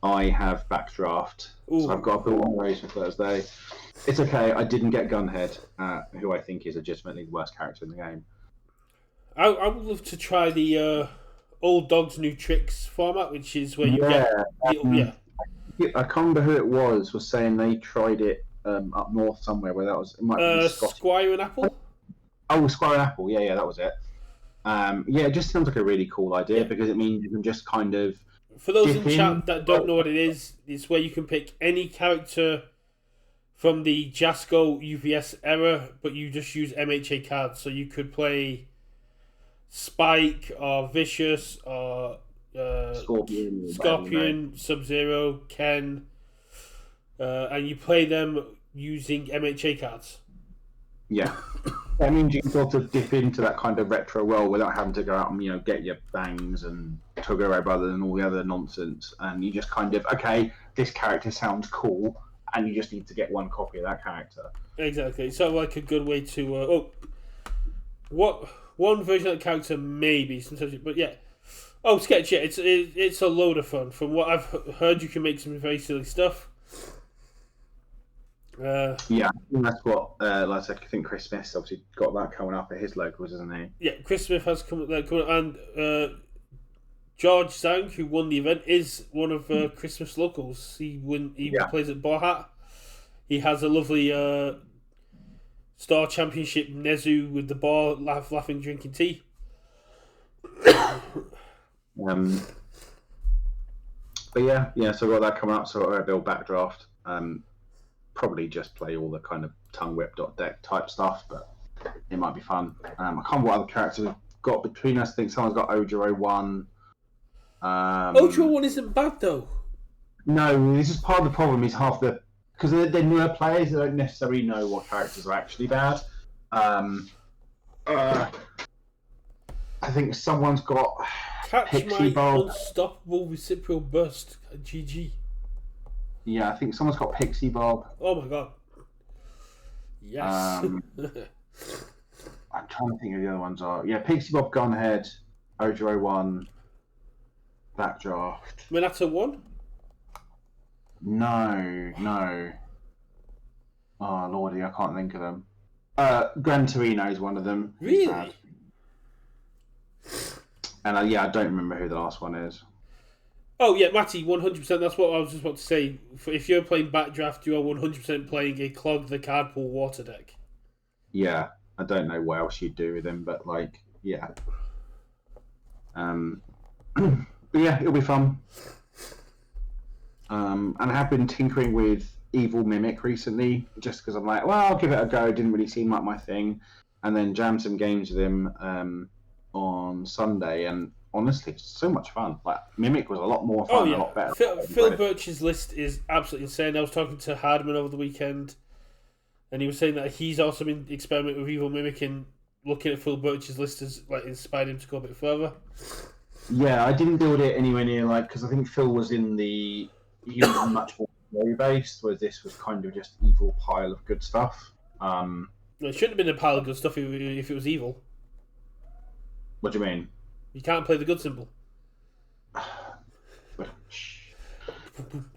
I have backdraft, so I've got to build one race for Thursday. It's okay. I didn't get Gunhead, who I think is legitimately the worst character in the game. I would love to try the Old Dogs New Tricks format, which is where you get... I can't remember who it was saying they tried it up north somewhere where that was. It might be Scottish. Squire and Apple. Oh, Squire and Apple. Yeah, that was it. Yeah, it just sounds like a really cool idea because it means you can just kind of. For those in chat that don't know what it is, it's where you can pick any character from the Jasco UVS era, but you just use MHA cards. So you could play Spike or Vicious or Scorpion, Sub-Zero, Ken, and you play them using MHA cards. Yeah. That means you can sort of dip into that kind of retro role without having to go out and get your bangs and Toguro Brothers and all the other nonsense. And you just kind of, okay, this character sounds cool, and you just need to get one copy of that character. Exactly. So like a good way to what one version of the character maybe sometimes, but yeah. Oh, Sketch, yeah, it's a load of fun. From what I've heard, you can make some very silly stuff. Yeah, I think that's what. Like I think Chris Smith's obviously got that coming up at his locals, isn't he? Yeah, Chris Smith has come up, and George Zhang, who won the event, is one of Christmas locals. He plays at Borhat. He has a lovely Star Championship Nezu with the bar, laughing, drinking tea. But yeah. So I've got that coming up. So I build backdraft. Probably just play all the kind of tongue whip.deck type stuff, but it might be fun. I can't remember what other characters we've got between us. I think someone's got Ojiro 1. Ojiro 1 isn't bad though. No, this is part of the problem. Is half the because they're newer players. They don't necessarily know what characters are actually bad. I think someone's got Catch Pixie my Bulb. unstoppable reciprocal burst. GG. Yeah, I think someone's got Pixie Bob. Oh my god. Yes. I'm trying to think of the other ones are. Yeah, Pixie Bob, Gunhead, Ojiro 1, Backdraft. Minato 1? No. Oh lordy, I can't think of them. Gran Torino is one of them. Really? And I don't remember who the last one is. Oh yeah, Matty, 100%. That's what I was just about to say. If you're playing Backdraft, you are 100% playing a Clog the Card Pool water deck. Yeah, I don't know what else you'd do with him, but yeah. But yeah, it'll be fun. And I have been tinkering with Evil Mimic recently, just because I'm like, well, I'll give it a go. It didn't really seem like my thing, and then jammed some games with him on Sunday, and honestly, it's so much fun. Like Mimic was a lot more fun, a lot better. Phil Birch's list is absolutely insane. I was talking to Hardman over the weekend, and he was saying that he's also been experimenting with Evil Mimic and looking at Phil Birch's list has inspired him to go a bit further. Yeah, I didn't build it anywhere near because I think Phil was he was much more story based, whereas this was kind of just evil pile of good stuff. It shouldn't have been a pile of good stuff if it was evil. What do you mean? You can't play the good symbol.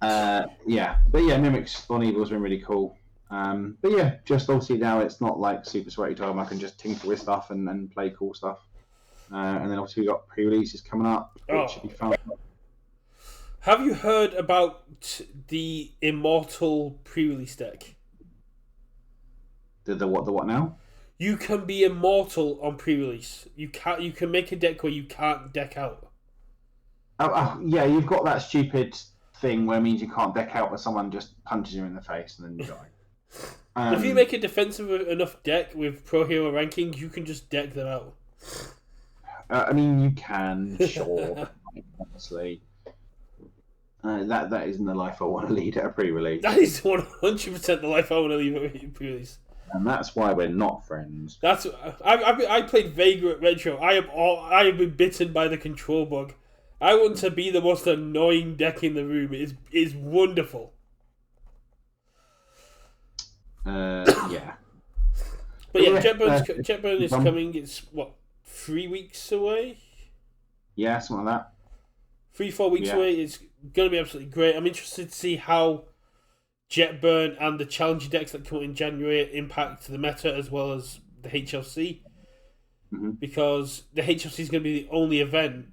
Yeah, but yeah, Mimics on Evil has been really cool. But yeah, just obviously now it's not like super sweaty time. I can just tinker with stuff and play cool stuff. And then obviously we got pre-releases coming up, which should be fun. Have you heard about the Immortal pre-release deck? The what now? You can be immortal on pre-release. You can make a deck where you can't deck out. Yeah, you've got that stupid thing where it means you can't deck out, but someone just punches you in the face and then you die. If you make a defensive enough deck with Pro Hero rankings, you can just deck them out. I mean, you can, sure. Honestly, that isn't the life I want to lead at a pre-release. That is 100% the life I want to lead at a pre-release. And that's why we're not friends. I played Vagrant Retro. I have been bitten by the control bug. I want to be the most annoying deck in the room. It is wonderful. Yeah. But yeah, Jetburn is coming. It's 3 weeks away? Yeah, something like that. 3-4 weeks away. It's going to be absolutely great. I'm interested to see how Jetburn and the challenger decks that come out in January impact the meta as well as the HLC. Mm-hmm. Because the HLC is going to be the only event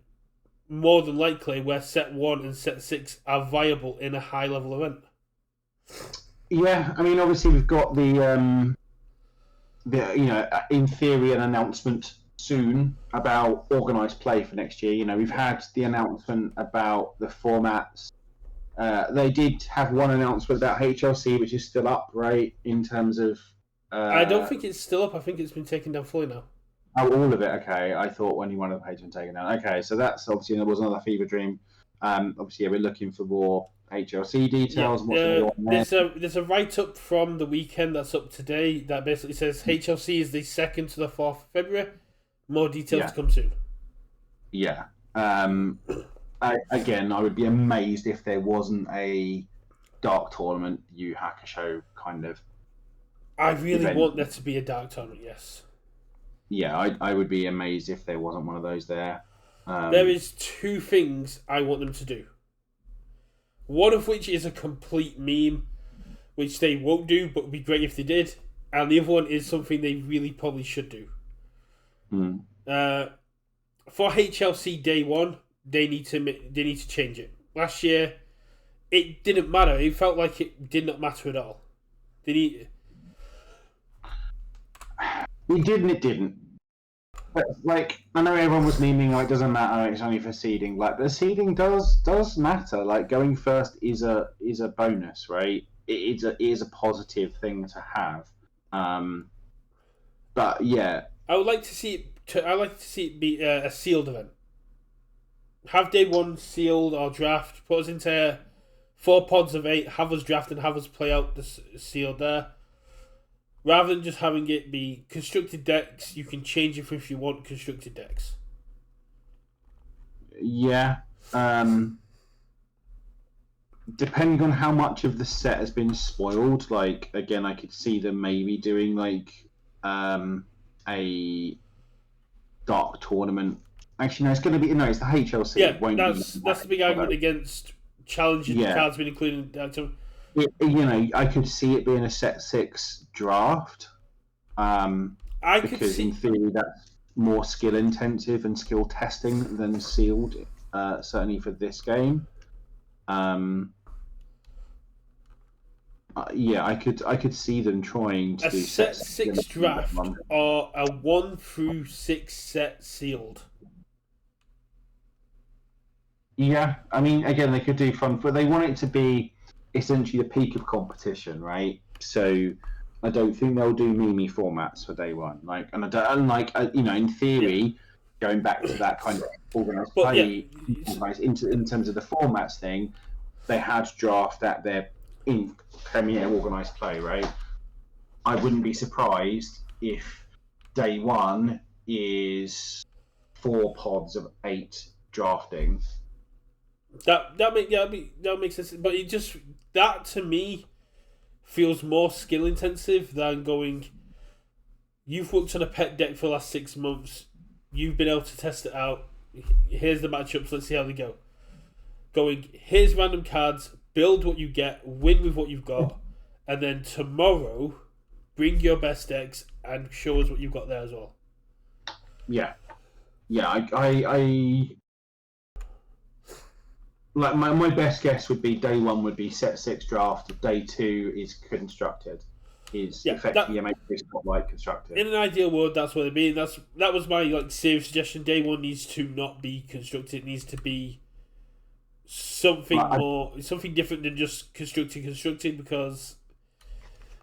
more than likely where set 1 and set 6 are viable in a high level event. Yeah, I mean, obviously we've got the in theory, an announcement soon about organised play for next year. We've had the announcement about the formats. They did have one announcement about HLC, which is still up, right? In terms of, I don't think it's still up. I think it's been taken down fully now. Oh, all of it. Okay, I thought only one of the pages had been taken down. Okay, so that's obviously there was another fever dream. Obviously, we're looking for more HLC details. Yeah. There's a write up from the weekend that's up today that basically says HLC is the 2nd to the 4th of February. More details to come soon. Yeah. I would be amazed if there wasn't a dark tournament, Yu Hakusho kind of. I really event. want there to be a dark tournament. Yes. Yeah, I would be amazed if there wasn't one of those there. There is 2 things I want them to do. One of which is a complete meme, which they won't do, but would be great if they did. And the other one is something they really probably should do. For HLC day 1, they need to change it. Last year, it didn't matter. It felt like it did not matter at all. It didn't. But I know everyone was memeing, it doesn't matter, it's only for seeding. The seeding does matter. Going first is a bonus, right? It is a positive thing to have. But yeah, I would like to see it. I like to see it be a sealed event. Have day 1 sealed or draft. Put us into 4 pods of 8. Have us draft and have us play out the sealed there. Rather than just having it be constructed decks, you can change it if you want constructed decks. Yeah. Depending on how much of the set has been spoiled, again, I could see them maybe doing a dark tournament. Actually, no, it's going to be it's the HLC. Yeah, that's the big argument against challenging the cards being included. I could see it being a set 6 draft. Because in theory that's more skill intensive and skill testing than sealed. Certainly for this game. I could see them trying to do a set 6 draft or a 1 through 6 set sealed. Yeah, I mean, again, they could do fun, but they want it to be essentially the peak of competition, right? So I don't think they'll do meme formats for day 1. In theory, going back to that kind of organised play, in terms of the formats thing, they had draft at their in Premier organised play, right? I wouldn't be surprised if day 1 is 4 pods of 8 drafting. That makes sense, but that to me feels more skill intensive than going. You've worked on a pet deck for the last 6 months. You've been able to test it out. Here's the matchups. Let's see how they go. Going, here's random cards. Build what you get. Win with what you've got, and then tomorrow, bring your best decks and show us what you've got there as well. Yeah. I my best guess would be day 1 would be set 6 draft. Day 2 is constructed. Effectively a matrix spotlight constructed. In an ideal world, that's what it'd be. That was my serious suggestion. Day 1 needs to not be constructed. It needs to be something something different than just constructing, because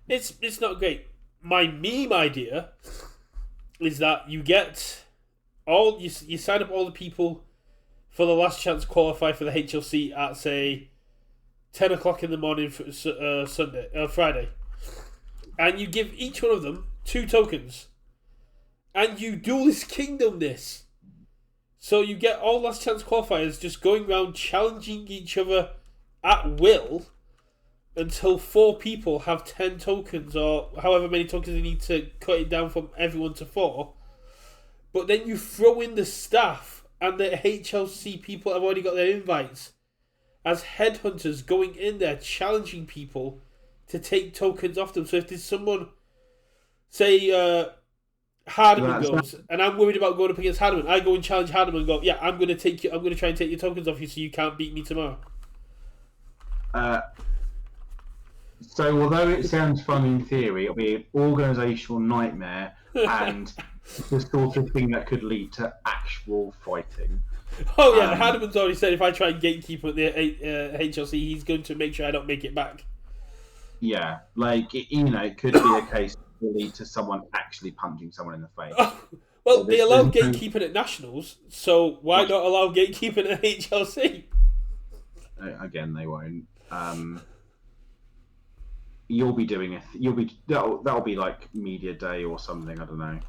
it's not great. My meme idea is that you get you sign up all the people for the last chance to qualify for the HLC at, say, 10 o'clock in the morning for Friday. And you give each one of them 2 tokens. And you Duelist Kingdom this. So you get all last chance qualifiers just going around challenging each other at will until 4 people have 10 tokens, or however many tokens they need to cut it down from everyone to 4. But then you throw in the staff and the HLC people have already got their invites as headhunters going in there challenging people to take tokens off them. So if there's someone, say, Hardiman goes, and I'm worried about going up against Hardiman. I go and challenge Hardiman and go, yeah, I'm going to try and take your tokens off you so you can't beat me tomorrow. So although it sounds fun in theory, it'll be an organisational nightmare and the sort of thing that could lead to actual fighting. Oh yeah, Hardiman's already said if I try and gatekeep at the HLC, he's going to make sure I don't make it back. Yeah, like, it could be a case that will lead to someone actually punching someone in the face. Well, they allow gatekeeping at Nationals, so why not allow gatekeeping at HLC? Again, they won't. You'll be doing it. That'll be like media day or something. I don't know.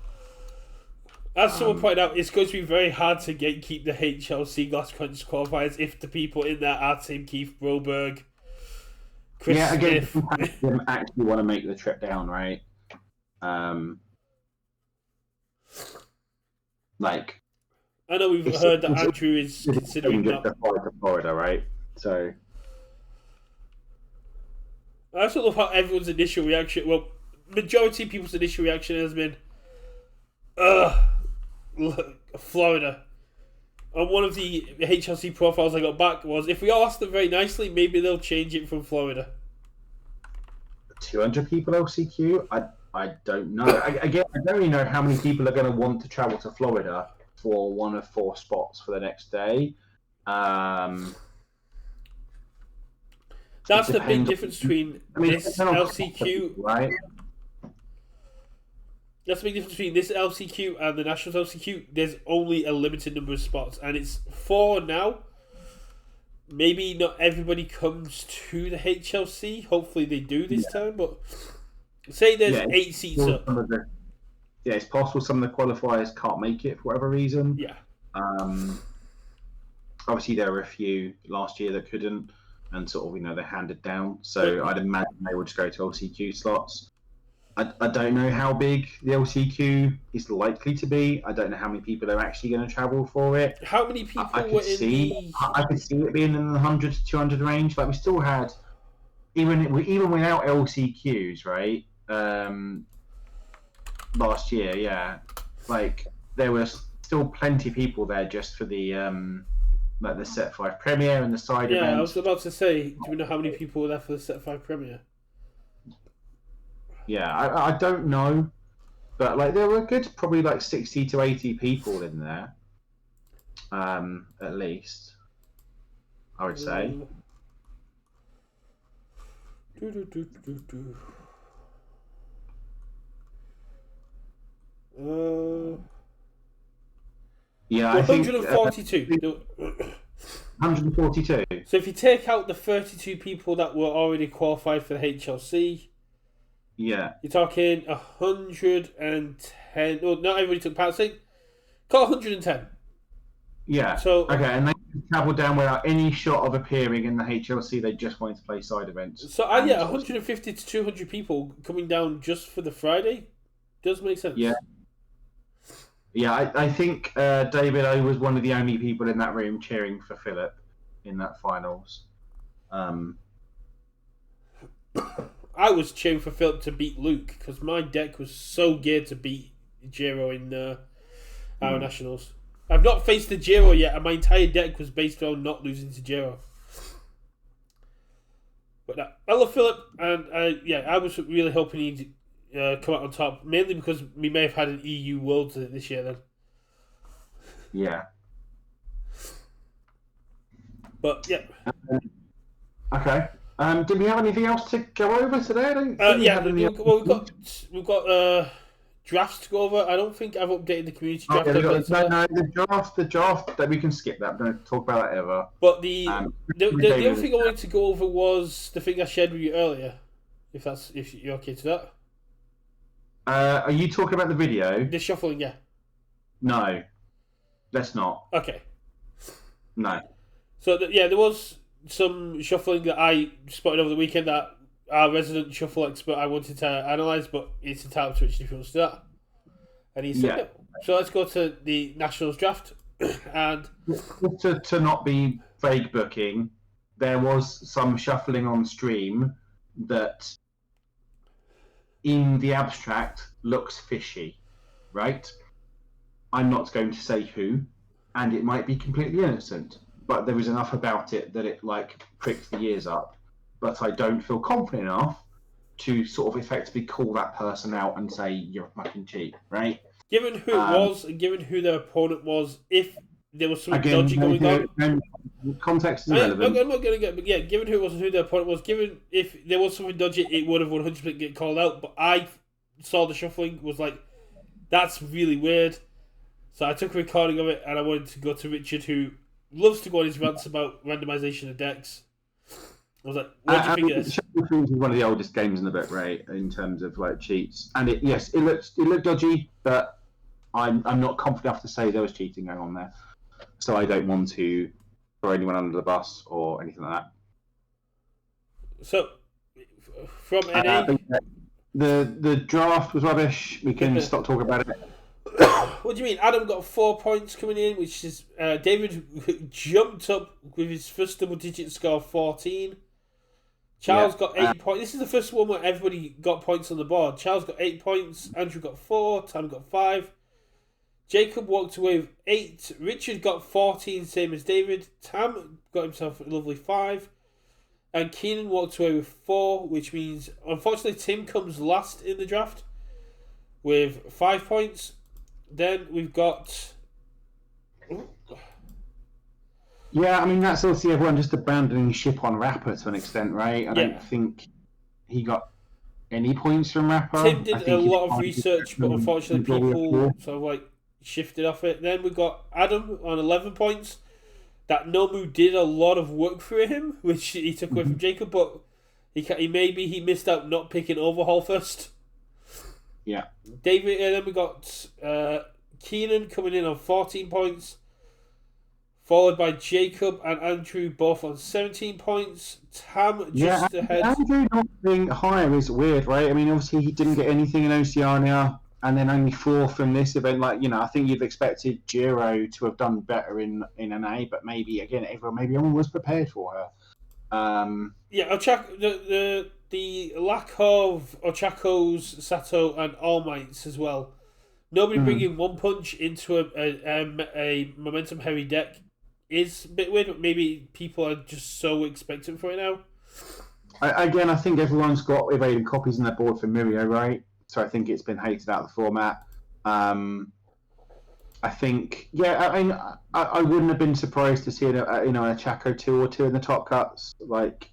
As someone pointed out, it's going to be very hard to gatekeep the HLC Glass Crunch qualifiers if the people in there are Tim Keith, Broberg, Chris Smith. Them actually want to make the trip down, right? Like, I know we've heard that Andrew is considering that. To Florida, right? So. I also love how everyone's initial reaction, well, majority of people's initial reaction has been, Florida. And one of the HLC profiles I got back was, if we all ask them very nicely, maybe they'll change it from Florida. 200 people LCQ? I don't know. Again, I don't really know how many people are going to want to travel to Florida for one of 4 spots for the next day. That's the big difference between this LCQ, right? That's the big difference between this LCQ and the Nationals LCQ. There's only a limited number of spots, and it's 4 now. Maybe not everybody comes to the HLC. Hopefully they do this time, but say there's 8 seats up. It's possible some of the qualifiers can't make it for whatever reason. Yeah. Obviously, there were a few last year that couldn't, and sort of, they handed down. So I'd imagine they would just go to LCQ slots. I don't know how big the LCQ is likely to be. I don't know how many people are actually going to travel for it. How many people I could see it being in the 100 to 200 range. Like, we still had, even without LCQs, right? Last year, yeah. Like, there was still plenty of people there just for the like the Set 5 premiere and the side events. Yeah, I was about to say, do we know how many people were there for the Set 5 premiere? Yeah, I don't know, but like there were probably like 60 to 80 people in there, at least, I would say. Yeah, I think 142. 142. So if you take out the 32 people that were already qualified for the HLC, yeah, you're talking 110. Well, not everybody took part. Say, call 110. Yeah. So okay, and they travelled down without any shot of appearing in the HLC. They just wanted to play side events. So 150 to 200 people coming down just for the Friday does make sense. Yeah. Yeah, I think David O was one of the only people in that room cheering for Philip in that finals. I was cheering for Philip to beat Luke because my deck was so geared to beat Jiro in our Nationals. I've not faced the Jiro yet, and my entire deck was based on not losing to Jiro. But I love Philip, and I was really hoping he'd come out on top, mainly because we may have had an EU Worlds this year then. Yeah. But yeah. Okay. Did we have anything else to go over today? We've got drafts to go over. I don't think I've updated the community draft. The draft that we can skip that. Don't talk about that ever. But the other thing I wanted to go over was the thing I shared with you earlier. If you're okay to that. Are you talking about the video? The shuffling, yeah. No, let's not. Okay. No. So there was some shuffling that I spotted over the weekend that our resident shuffle expert I wanted to analyse, but it's entitled to which if he wants to do that. And he said, yeah. So let's go to the Nationals draft. And to not be vague booking, there was some shuffling on stream that, in the abstract, looks fishy. right? I'm not going to say who, and it might be completely innocent, but there is enough about it that it like pricks the ears up. But I don't feel confident enough to sort of effectively call that person out and say you're a fucking cheat, right? Given who it was and given who their opponent was, if there was something Again, dodgy going on, context is I'm irrelevant. not going to get, but yeah, given who it was and who their opponent was, given if there was something dodgy, it would have 100% get called out. But I saw the shuffling, was like, that's really weird. So I took a recording of it and I wanted to go to Richard, who loves to go on his rants about randomization of decks. I was like, what do you think of this? Shuffle Things is one of the oldest games in the book, right? In terms of like cheats, and it looked dodgy, but I'm not confident enough to say there was cheating going on there, so I don't want to throw anyone under the bus or anything like that. So, from NA, the draft was rubbish. We can stop talking about it. What do you mean? Adam got 4 points coming in, which is David jumped up with his first double-digit score of 14. Charles got 8 points. This is the first one where everybody got points on the board. Charles got 8 points. Andrew got 4. Tam got 5. Jacob walked away with 8. Richard got 14, same as David. Tam got himself a lovely 5. And Keenan walked away with 4, which means, unfortunately, Tim comes last in the draft with 5 points. Then we've got... Yeah, I mean, that's obviously everyone just abandoning ship on Rapper to an extent, right? I don't think he got any points from Rapper. Tim did a lot of research, but unfortunately people sort of like shifted off it. Then we got Adam on 11 points. That Nomu did a lot of work for him, which he took away from Jacob, but he missed out not picking Overhaul first. Yeah. David, and then we got Keenan coming in on 14 points, followed by Jacob and Andrew both on 17 points. Tam just ahead. Andrew not being higher is weird, right? I mean, obviously he didn't get anything in Oceania, and then only 4th from this event. Like, I think you've expected Giro to have done better in an A, but maybe again, everyone was prepared for her. Yeah, the lack of Ochakos, Sato, and All Mights as well. Nobody bringing One Punch into a momentum heavy deck is a bit weird, but maybe people are just so expectant for it now. I think everyone's got evading copies on their board for Mirio, right? So I think it's been hated out of the format. I think, I wouldn't have been surprised to see a Chaco 2 or 2 in the top cuts, like.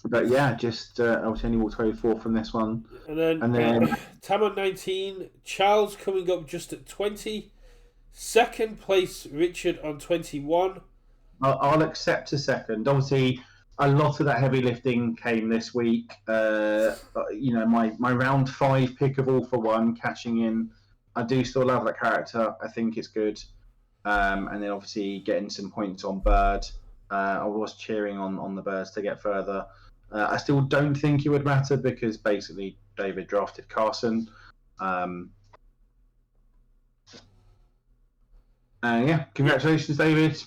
But yeah, just only walked away 4 from this one. And then Tam on 19, Charles coming up just at 20. Second place, Richard on 21. I'll accept a second. Obviously, a lot of that heavy lifting came this week. My round 5 pick of All for One cashing in. I do still love that character. I think it's good. And then obviously getting some points on Bird. I was cheering on the Birds to get further. I still don't think it would matter because basically David drafted Carson. Congratulations, David.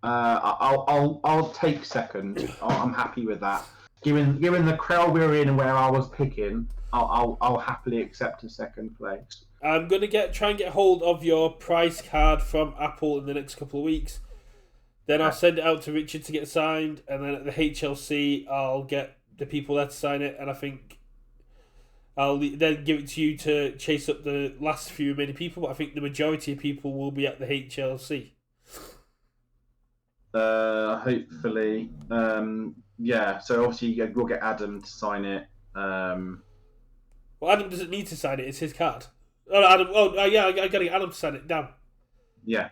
I'll take second. I'm happy with that. Given the crowd we were in and where I was picking, I'll happily accept a second place. I'm gonna try and get hold of your prize card from Apple in the next couple of weeks. Then I'll send it out to Richard to get signed, and then at the HLC I'll get the people there to sign it, and I think I'll then give it to you to chase up the last few remaining people, but I think the majority of people will be at the HLC. Hopefully. So obviously we'll get Adam to sign it. Well, Adam doesn't need to sign it, it's his card. I gotta get Adam to sign it, damn. Yeah.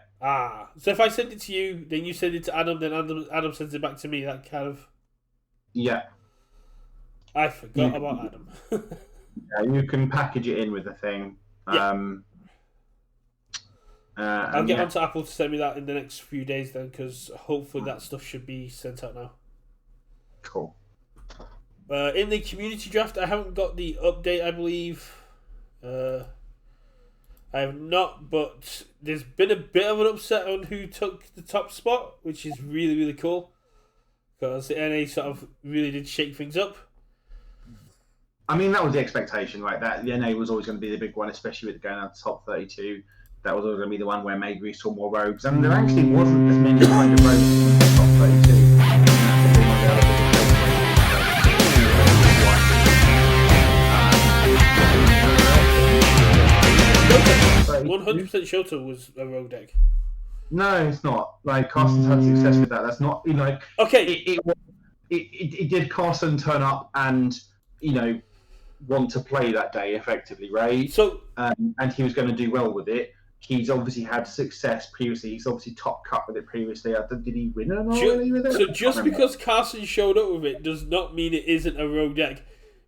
So if I send it to you, then you send it to Adam, then Adam sends it back to me, that kind of... Yeah. I forgot about Adam. Yeah, you can package it in with the thing. Yeah. I'll get onto Apple to send me that in the next few days then, because hopefully that stuff should be sent out now. Cool. In the community draft, I haven't got the update, I believe. I have not, but there's been a bit of an upset on who took the top spot, which is really, really cool. Because the NA sort of really did shake things up. I mean, that was the expectation, right? That the NA was always going to be the big one, especially with going out to top 32. That was always going to be the one where maybe we saw more rogues, and there actually wasn't as many kind of rogues in the top 32. And 100% Shoto was a rogue deck. No, it's not. Like Carson's had success with that. That's not, you know. Okay. It did Carson turn up and, you know, want to play that day effectively, right? So and he was going to do well with it. He's obviously had success previously. He's obviously top cut with it previously. Did he win an already with it? So just because Carson showed up with it does not mean it isn't a rogue deck.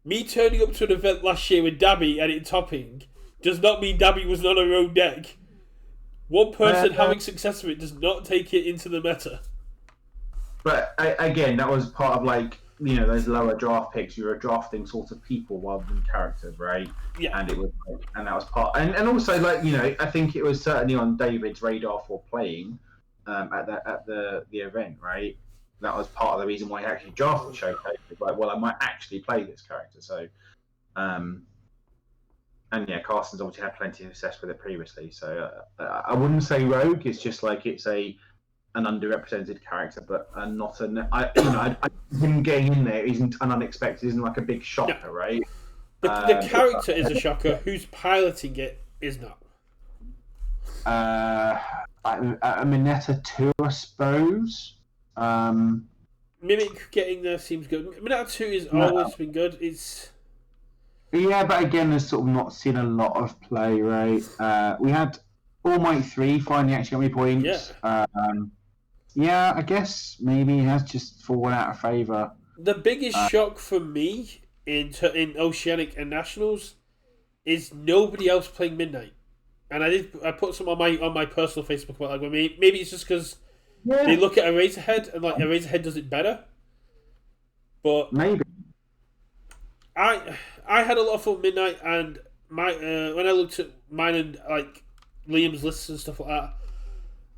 Me turning up to an event last year with Dabby and it topping does not mean Dabby was not a rogue deck. One person having success with it does not take it into the meta. But again, that was part of, like, you know, those lower draft picks. You were drafting sort of people rather than characters, right? Yeah. And it was, and that was part, and also, like, you know, I think it was certainly on David's radar for playing at the event, right? That was part of the reason why he actually drafted Showcase. Like, well, I might actually play this character. So, and yeah, Carson's obviously had plenty of success with it previously. So I wouldn't say rogue. It's just like it's an underrepresented character, but not him getting in there isn't an unexpected, isn't like a big shocker, right? The character is a shocker. Who's piloting it is not. A Mineta 2, I suppose. Mimic getting there seems good. Mineta 2 has always been good. Yeah, but again, there's sort of not seen a lot of play, right? We had All Might 3 finally actually got me points. Yeah, I guess maybe it has just fallen out of favour. The biggest shock for me in Oceanic and Nationals is nobody else playing Midnight. And I put some on my personal Facebook about like, maybe it's just because they look at Eraserhead and like Eraserhead does it better. But maybe I had a lot of fun with Midnight, and when I looked at mine and like Liam's lists and stuff like that,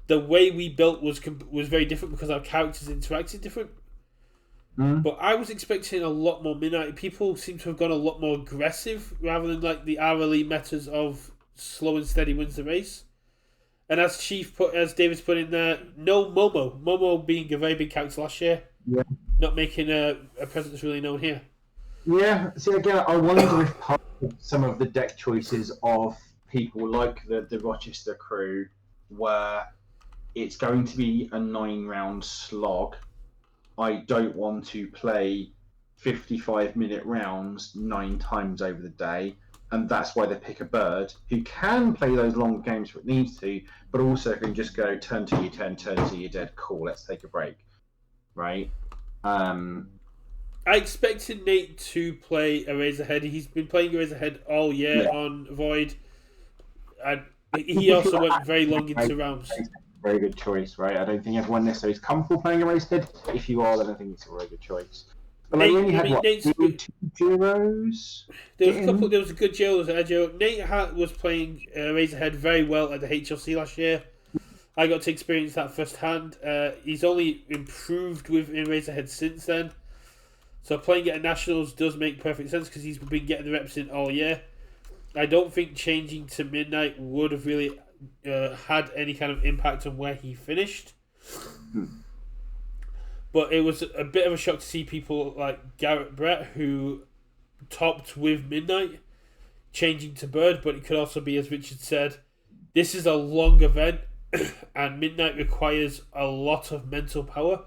the way we built was very different because our characters interacted different. But I was expecting a lot more Midnight. People seem to have gone a lot more aggressive rather than like the RLE metas of slow and steady wins the race. And as David's put in there, no Momo being a very big character last year, not making a presence really known here. Yeah, see, again, I wonder if part of some of the deck choices of people like the Rochester crew were, it's going to be a 9-round slog. I don't want to play 55-minute rounds 9 times over the day, and that's why they pick a bird who can play those long games if it needs to, but also can just go turn to your 10, turn to your dead, cool, let's take a break, right? I expected Nate to play Eraserhead. He's been playing Eraserhead all year on Void. And he also went very long into rounds. Very good choice, right? I don't think everyone necessarily is comfortable playing Eraserhead. If you are, then I think it's a very good choice. But like, only had two Gyros? There was a good Gyro. Nate was playing Eraserhead very well at the HLC last year. I got to experience that firsthand. He's only improved with Eraserhead since then. So playing it at Nationals does make perfect sense because he's been getting the reps in all year. I don't think changing to Midnight would have really had any kind of impact on where he finished. But it was a bit of a shock to see people like Garrett Brett, who topped with Midnight, changing to Bird. But it could also be, as Richard said, this is a long event and Midnight requires a lot of mental power.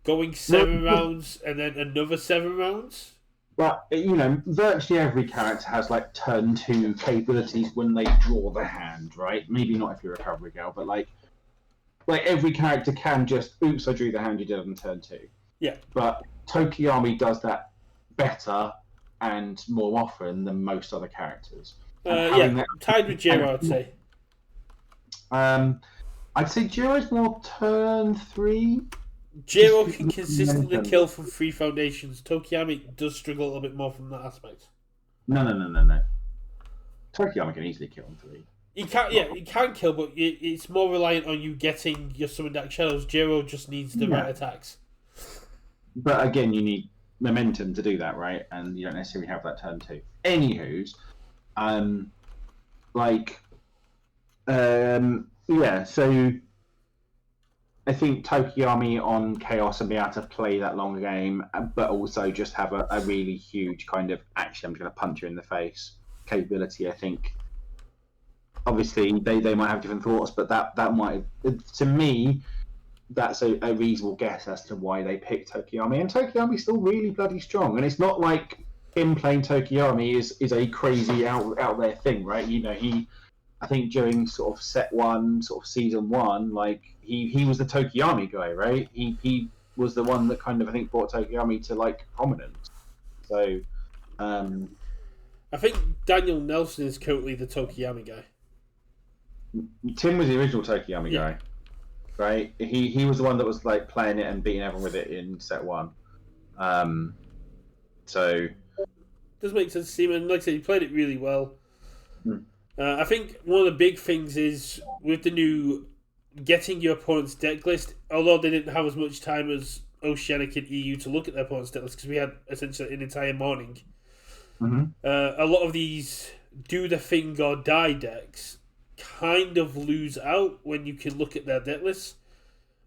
Going 7 rounds and then another 7 rounds. Well, you know, virtually every character has like turn 2 capabilities when they draw the hand, right? Maybe not if you're a recovery girl, but like every character can just, oops, I drew the hand you did on turn 2. Yeah. But Tokiyami does that better and more often than most other characters. Tied with Jiro, I'd say. I'd say Jiro's more turn 3. Jiro can consistently kill from 3 foundations. Tokiyami does struggle a little bit more from that aspect. No. Tokiyami can easily kill on 3. He can kill, but it's more reliant on you getting your summoned dark shadows. Jiro just needs the right attacks. But again, you need momentum to do that, right? And you don't necessarily have that turn 2. Anywho's, like, yeah. So I think Tokiyami on Chaos and be able to play that longer game, but also just have a really huge kind of actually I'm going to punch you in the face capability. I think obviously they might have different thoughts, but that might, to me, that's a reasonable guess as to why they picked Tokiyami. And Tokiyami's still really bloody strong, and it's not like him playing Tokiyami is a crazy out there thing, right? You know, I think during sort of set 1, sort of season 1, like he was the Tokiyami guy, right? He was the one that kind of I think brought Tokiyami to like prominence. So I think Daniel Nelson is currently the Tokiyami guy. Tim was the original Tokiyami guy, right? He was the one that was like playing it and beating everyone with it in set 1. So does make sense to see him, and like I said, he played it really well. Hmm. I think one of the big things is with the new getting your opponent's deck list, although they didn't have as much time as Oceanic and EU to look at their opponent's deck list because we had essentially an entire morning. Mm-hmm. A lot of these do the thing or die decks kind of lose out when you can look at their deck lists.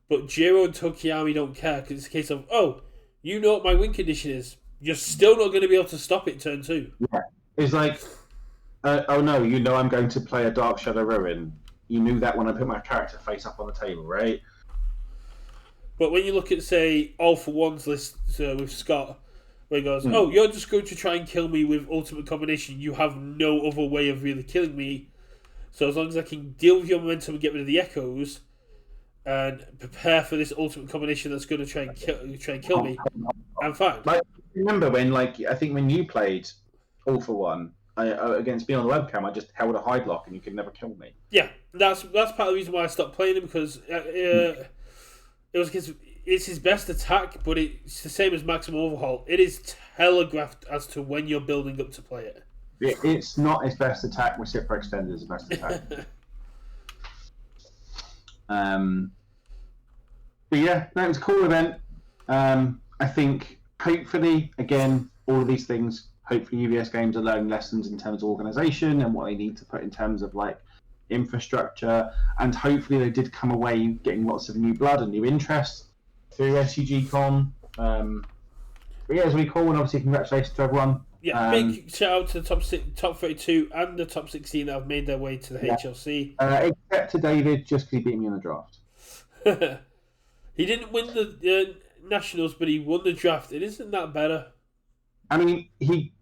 But Jiro and Tokiyami don't care because it's a case of, oh, you know what my win condition is. You're still not going to be able to stop it turn 2. Yeah. It's like, oh no, you know I'm going to play a Dark Shadow Ruin. You knew that when I put my character face up on the table, right? But when you look at, say, All for One's list with Scott, where he goes, oh, you're just going to try and kill me with Ultimate Combination. You have no other way of really killing me. So as long as I can deal with your momentum and get rid of the echoes and prepare for this Ultimate Combination that's going to try and kill me, I'm fine. Like, remember when, like, I think when you played All for One against me on the webcam, I just held a high block and you could never kill me. Yeah, that's part of the reason why I stopped playing him because it was because it's his best attack, but it's the same as Maximum Overhaul. It is telegraphed as to when you're building up to play it. It's not his best attack. Reciprocal Extender is his best attack. But yeah, that was a cool event. I think hopefully, again, all of these things, hopefully UVS games are learning lessons in terms of organisation and what they need to put in terms of like infrastructure, and hopefully they did come away getting lots of new blood and new interest through SUG Con. But yeah, it was really cool, and obviously congratulations to everyone. Yeah, big shout out to the top 32 and the top 16 that have made their way to the HLC. Except to David, just because he beat me in the draft. He didn't win the Nationals, but he won the draft. It isn't that better. I mean, he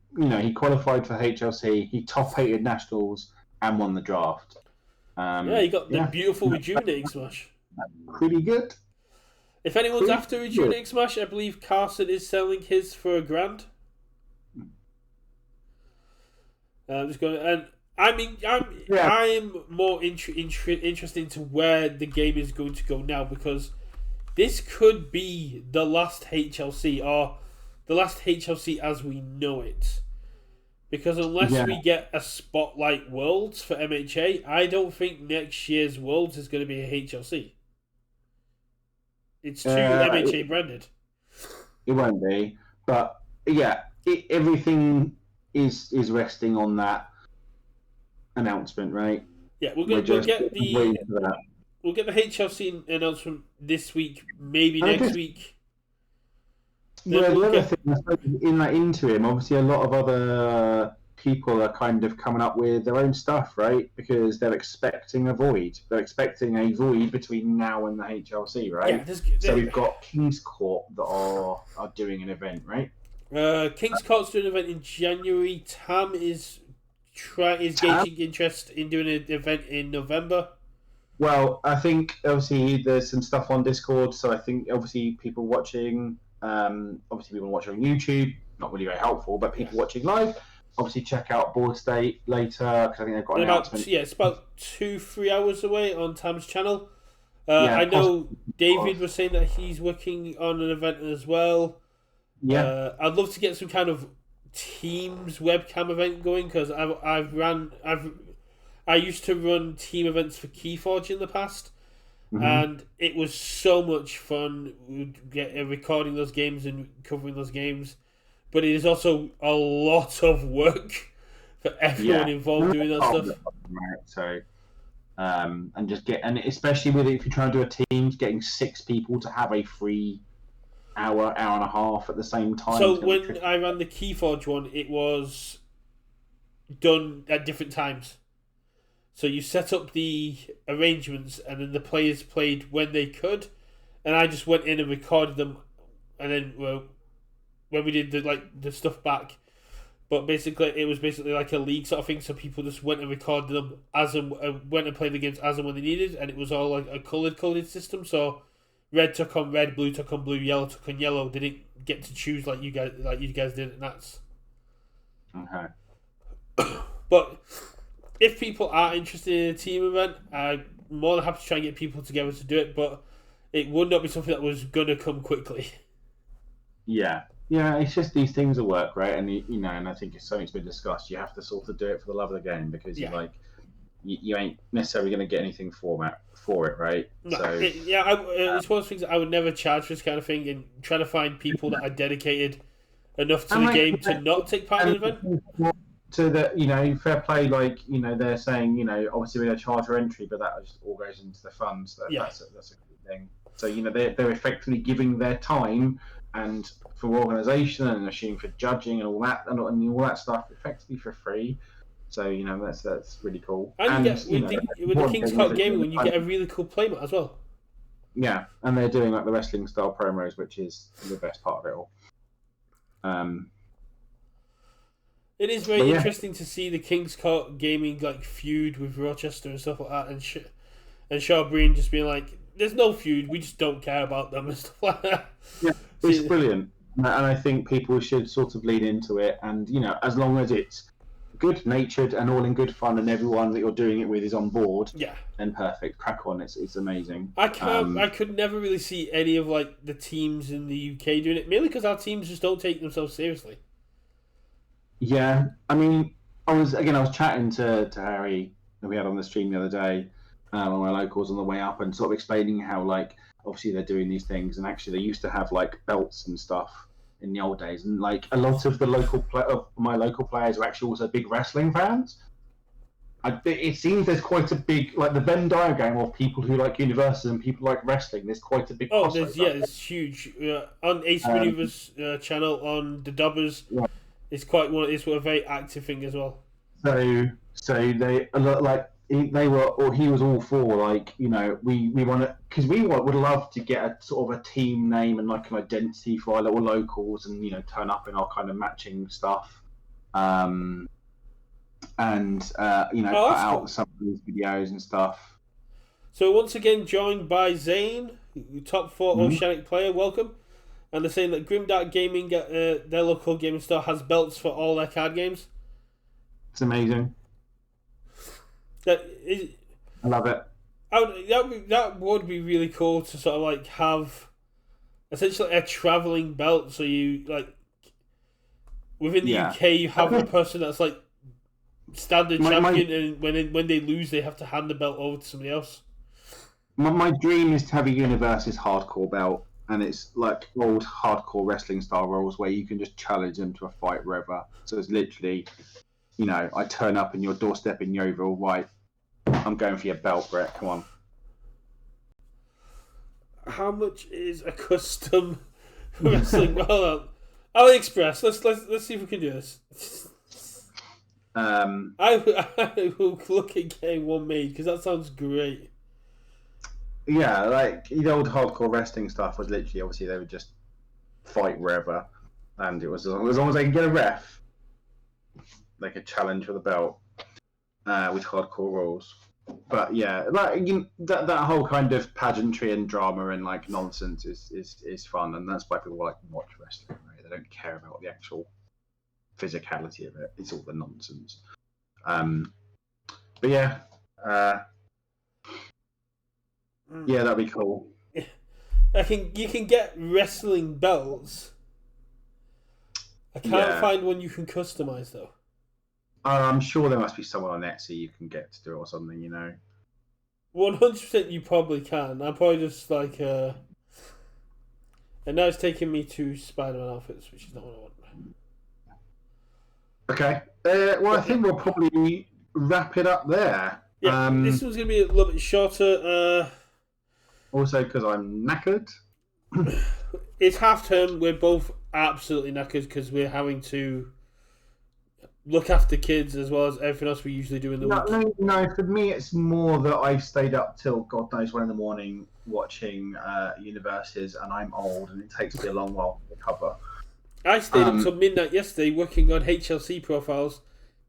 qualified for HLC, he top 8'd Nationals and won the draft. Yeah, he got the beautiful Rejuvenating Smash. Pretty good. If anyone's after Rejuvenating Smash, I believe Carson is selling his for $1,000. Just going, and I'm more interested into where the game is going to go now, because this could be the last HLC, or the last HLC as we know it. Because unless we get a Spotlight Worlds for MHA, I don't think next year's Worlds is going to be a HLC. It's too MHA branded. It won't be, but yeah, everything is resting on that announcement, right? Yeah, we'll get the HLC announcement this week, maybe next week. Yeah, the other thing, in that interim, obviously a lot of other people are kind of coming up with their own stuff, right? Because they're expecting a void. They're expecting a void between now and the HLC, right? Yeah, so we've got King's Court that are doing an event, right? King's Court's doing an event in January. Tam is gauging interest in doing an event in November. Well, I think obviously there's some stuff on Discord, so I think obviously people watching on YouTube, not really very helpful, but people watching live, obviously check out Board State later, because I think they've got an announcement. It's about 2-3 hours away on Tam's channel. I know David was saying that he's working on an event as well. Yeah, I'd love to get some kind of Teams webcam event going, because I used to run team events for Keyforge in the past, And it was so much fun recording those games and covering those games. But it is also a lot of work for everyone involved doing that stuff. Right, so, and especially with it, if you're trying to do a team, getting 6 people to have a free hour and a half at the same time. So when I ran the Keyforge one, it was done at different times. So you set up the arrangements, and then the players played when they could, and I just went in and recorded them, and then when we did the stuff back. But basically, it was basically like a league sort of thing. So people just went and recorded them went and played the games as and when they needed, and it was all like a coded system. So red took on red, blue took on blue, yellow took on yellow. They didn't get to choose like you guys did, and that's okay. But if people are interested in a team event, I'm more than happy to try and get people together to do it, but it would not be something that was going to come quickly. Yeah, it's just these things will work, right? And and I think it's something that's been discussed. You have to sort of do it for the love of the game, because you ain't necessarily going to get anything for it, right? No, it's one of those things that I would never charge for this kind of thing, and trying to find people that are dedicated enough to the game to not take part in the event. To the fair play, they're saying obviously we're going to charge for entry, but that just all goes into the funds. That's a good thing. So they're effectively giving their time and for organisation and assume for judging and all that and all that stuff effectively for free. So that's really cool. And you get with the King's Cup Gaming when you get a really cool playmat as well. Yeah, and they're doing like the wrestling style promos, which is the best part of it all. It is very interesting to see the King's Court Gaming feud with Rochester and stuff like that, and Shaw Breen just being like, "There's no feud, we just don't care about them," and stuff like that. Yeah, it's brilliant, and I think people should sort of lean into it, and as long as it's good natured and all in good fun, and everyone that you're doing it with is on board, then perfect, crack on. It's amazing. I could never really see any of the teams in the UK doing it, mainly because our teams just don't take themselves seriously. Yeah, I mean, I was chatting to Harry that we had on the stream the other day, one of my locals on the way up, and sort of explaining how obviously they're doing these things, and actually they used to have belts and stuff in the old days, and a lot of the my local players are actually also big wrestling fans. It seems there's quite a big the Venn diagram of people who like UKVersus and people like wrestling. There's quite a big. It's huge on Ace Maneuvers channel on the Dubbers. Yeah. It's a very active thing as well. So they he was all for we want to, because we would love to get a sort of a team name and an identity for our little locals, and turn up in our kind of matching stuff, and put out some of these videos and stuff. So once again, joined by Zane, top 4 Oceanic player. Welcome. And they're saying that Grimdark Gaming, their local gaming store, has belts for all their card games. It's amazing. I love it. That would be really cool to sort of have essentially a travelling belt. So you within the UK, you have a person that's standard champion, and when they lose, they have to hand the belt over to somebody else. My dream is to have a UKVersus hardcore belt. And it's old hardcore wrestling style rules where you can just challenge them to a fight wherever. So it's literally, I turn up in your doorstep in Yeovil, right? I'm going for your belt, Brett. Come on. How much is a custom wrestling? Hold on. AliExpress. Let's see if we can do this. I will look at getting one made because that sounds great. Yeah, the old hardcore wrestling stuff was literally, obviously, they would just fight wherever, and it was as long as they can get a ref, they could challenge for the belt with hardcore rules. But yeah, that whole kind of pageantry and drama and nonsense is fun, and that's why people watch wrestling. Right? They don't care about the actual physicality of it; it's all the nonsense. But yeah. Yeah, that'd be cool. You can get wrestling belts. I can't find one you can customize though. I'm sure there must be someone on Etsy you can get to do it or something, 100% you probably can. I'm probably just like... And now it's taking me to Spider-Man outfits, which is not what I want. Okay. Well, I think we'll probably wrap it up there. Yeah, this one's going to be a little bit shorter. Also, because I'm knackered. It's half term. We're both absolutely knackered because we're having to look after kids as well as everything else we usually do in the week. No. For me, it's more that I've stayed up till God knows when in the morning watching UKVersus, and I'm old, and it takes me a long while to recover. I stayed up till midnight yesterday working on HLC profiles.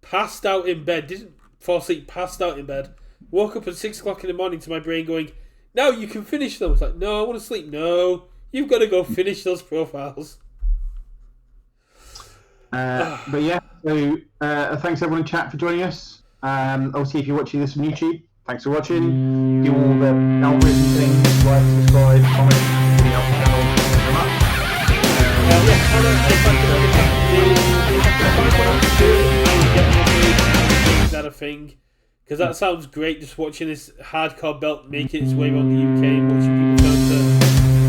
Passed out in bed. Didn't fall asleep. Passed out in bed. Woke up at 6 o'clock in the morning to my brain going, "Now you can finish them." I was like, "No, I want to sleep." "No, you've got to go finish those profiles." But yeah, so thanks everyone in chat for joining us. Obviously, if you're watching this on YouTube, thanks for watching. Do all the algorithm things, like, subscribe, comment, really help the channel. Thank you very much. Is that a thing? Because that sounds great, just watching this hardcore belt making its way around the UK and watching people turn to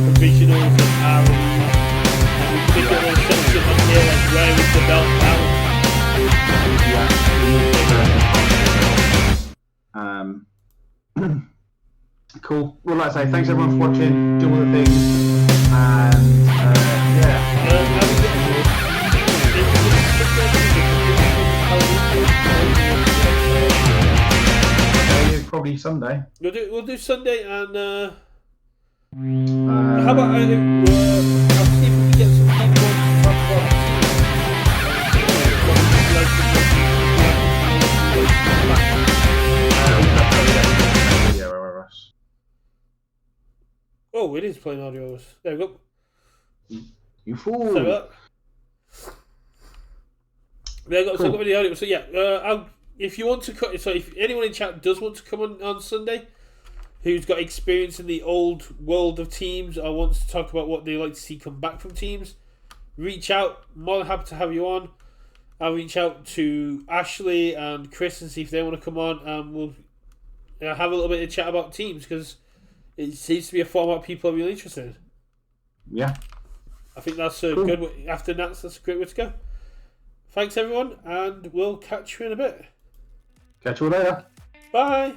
provisionals and RMs. And we can make a little section on here, like, where is the belt now? Cool. Well, like I say, thanks everyone for watching. Do all the things. And probably Sunday. We'll do Sunday and how about I'll see if we can get some people on to talk about Oh, it is playing audios. There we go. You fool. There we go. So I've got the audio. So yeah, if you want to, so if anyone in chat does want to come on Sunday, who's got experience in the old world of teams or wants to talk about what they like to see come back from teams, reach out. More than happy to have you on. I'll reach out to Ashley and Chris and see if they want to come on, and we'll have a little bit of chat about teams because it seems to be a format people are really interested in. Yeah. I think that's a good way. After Nats, that's a great way to go. Thanks everyone, and we'll catch you in a bit. Catch you later. Bye.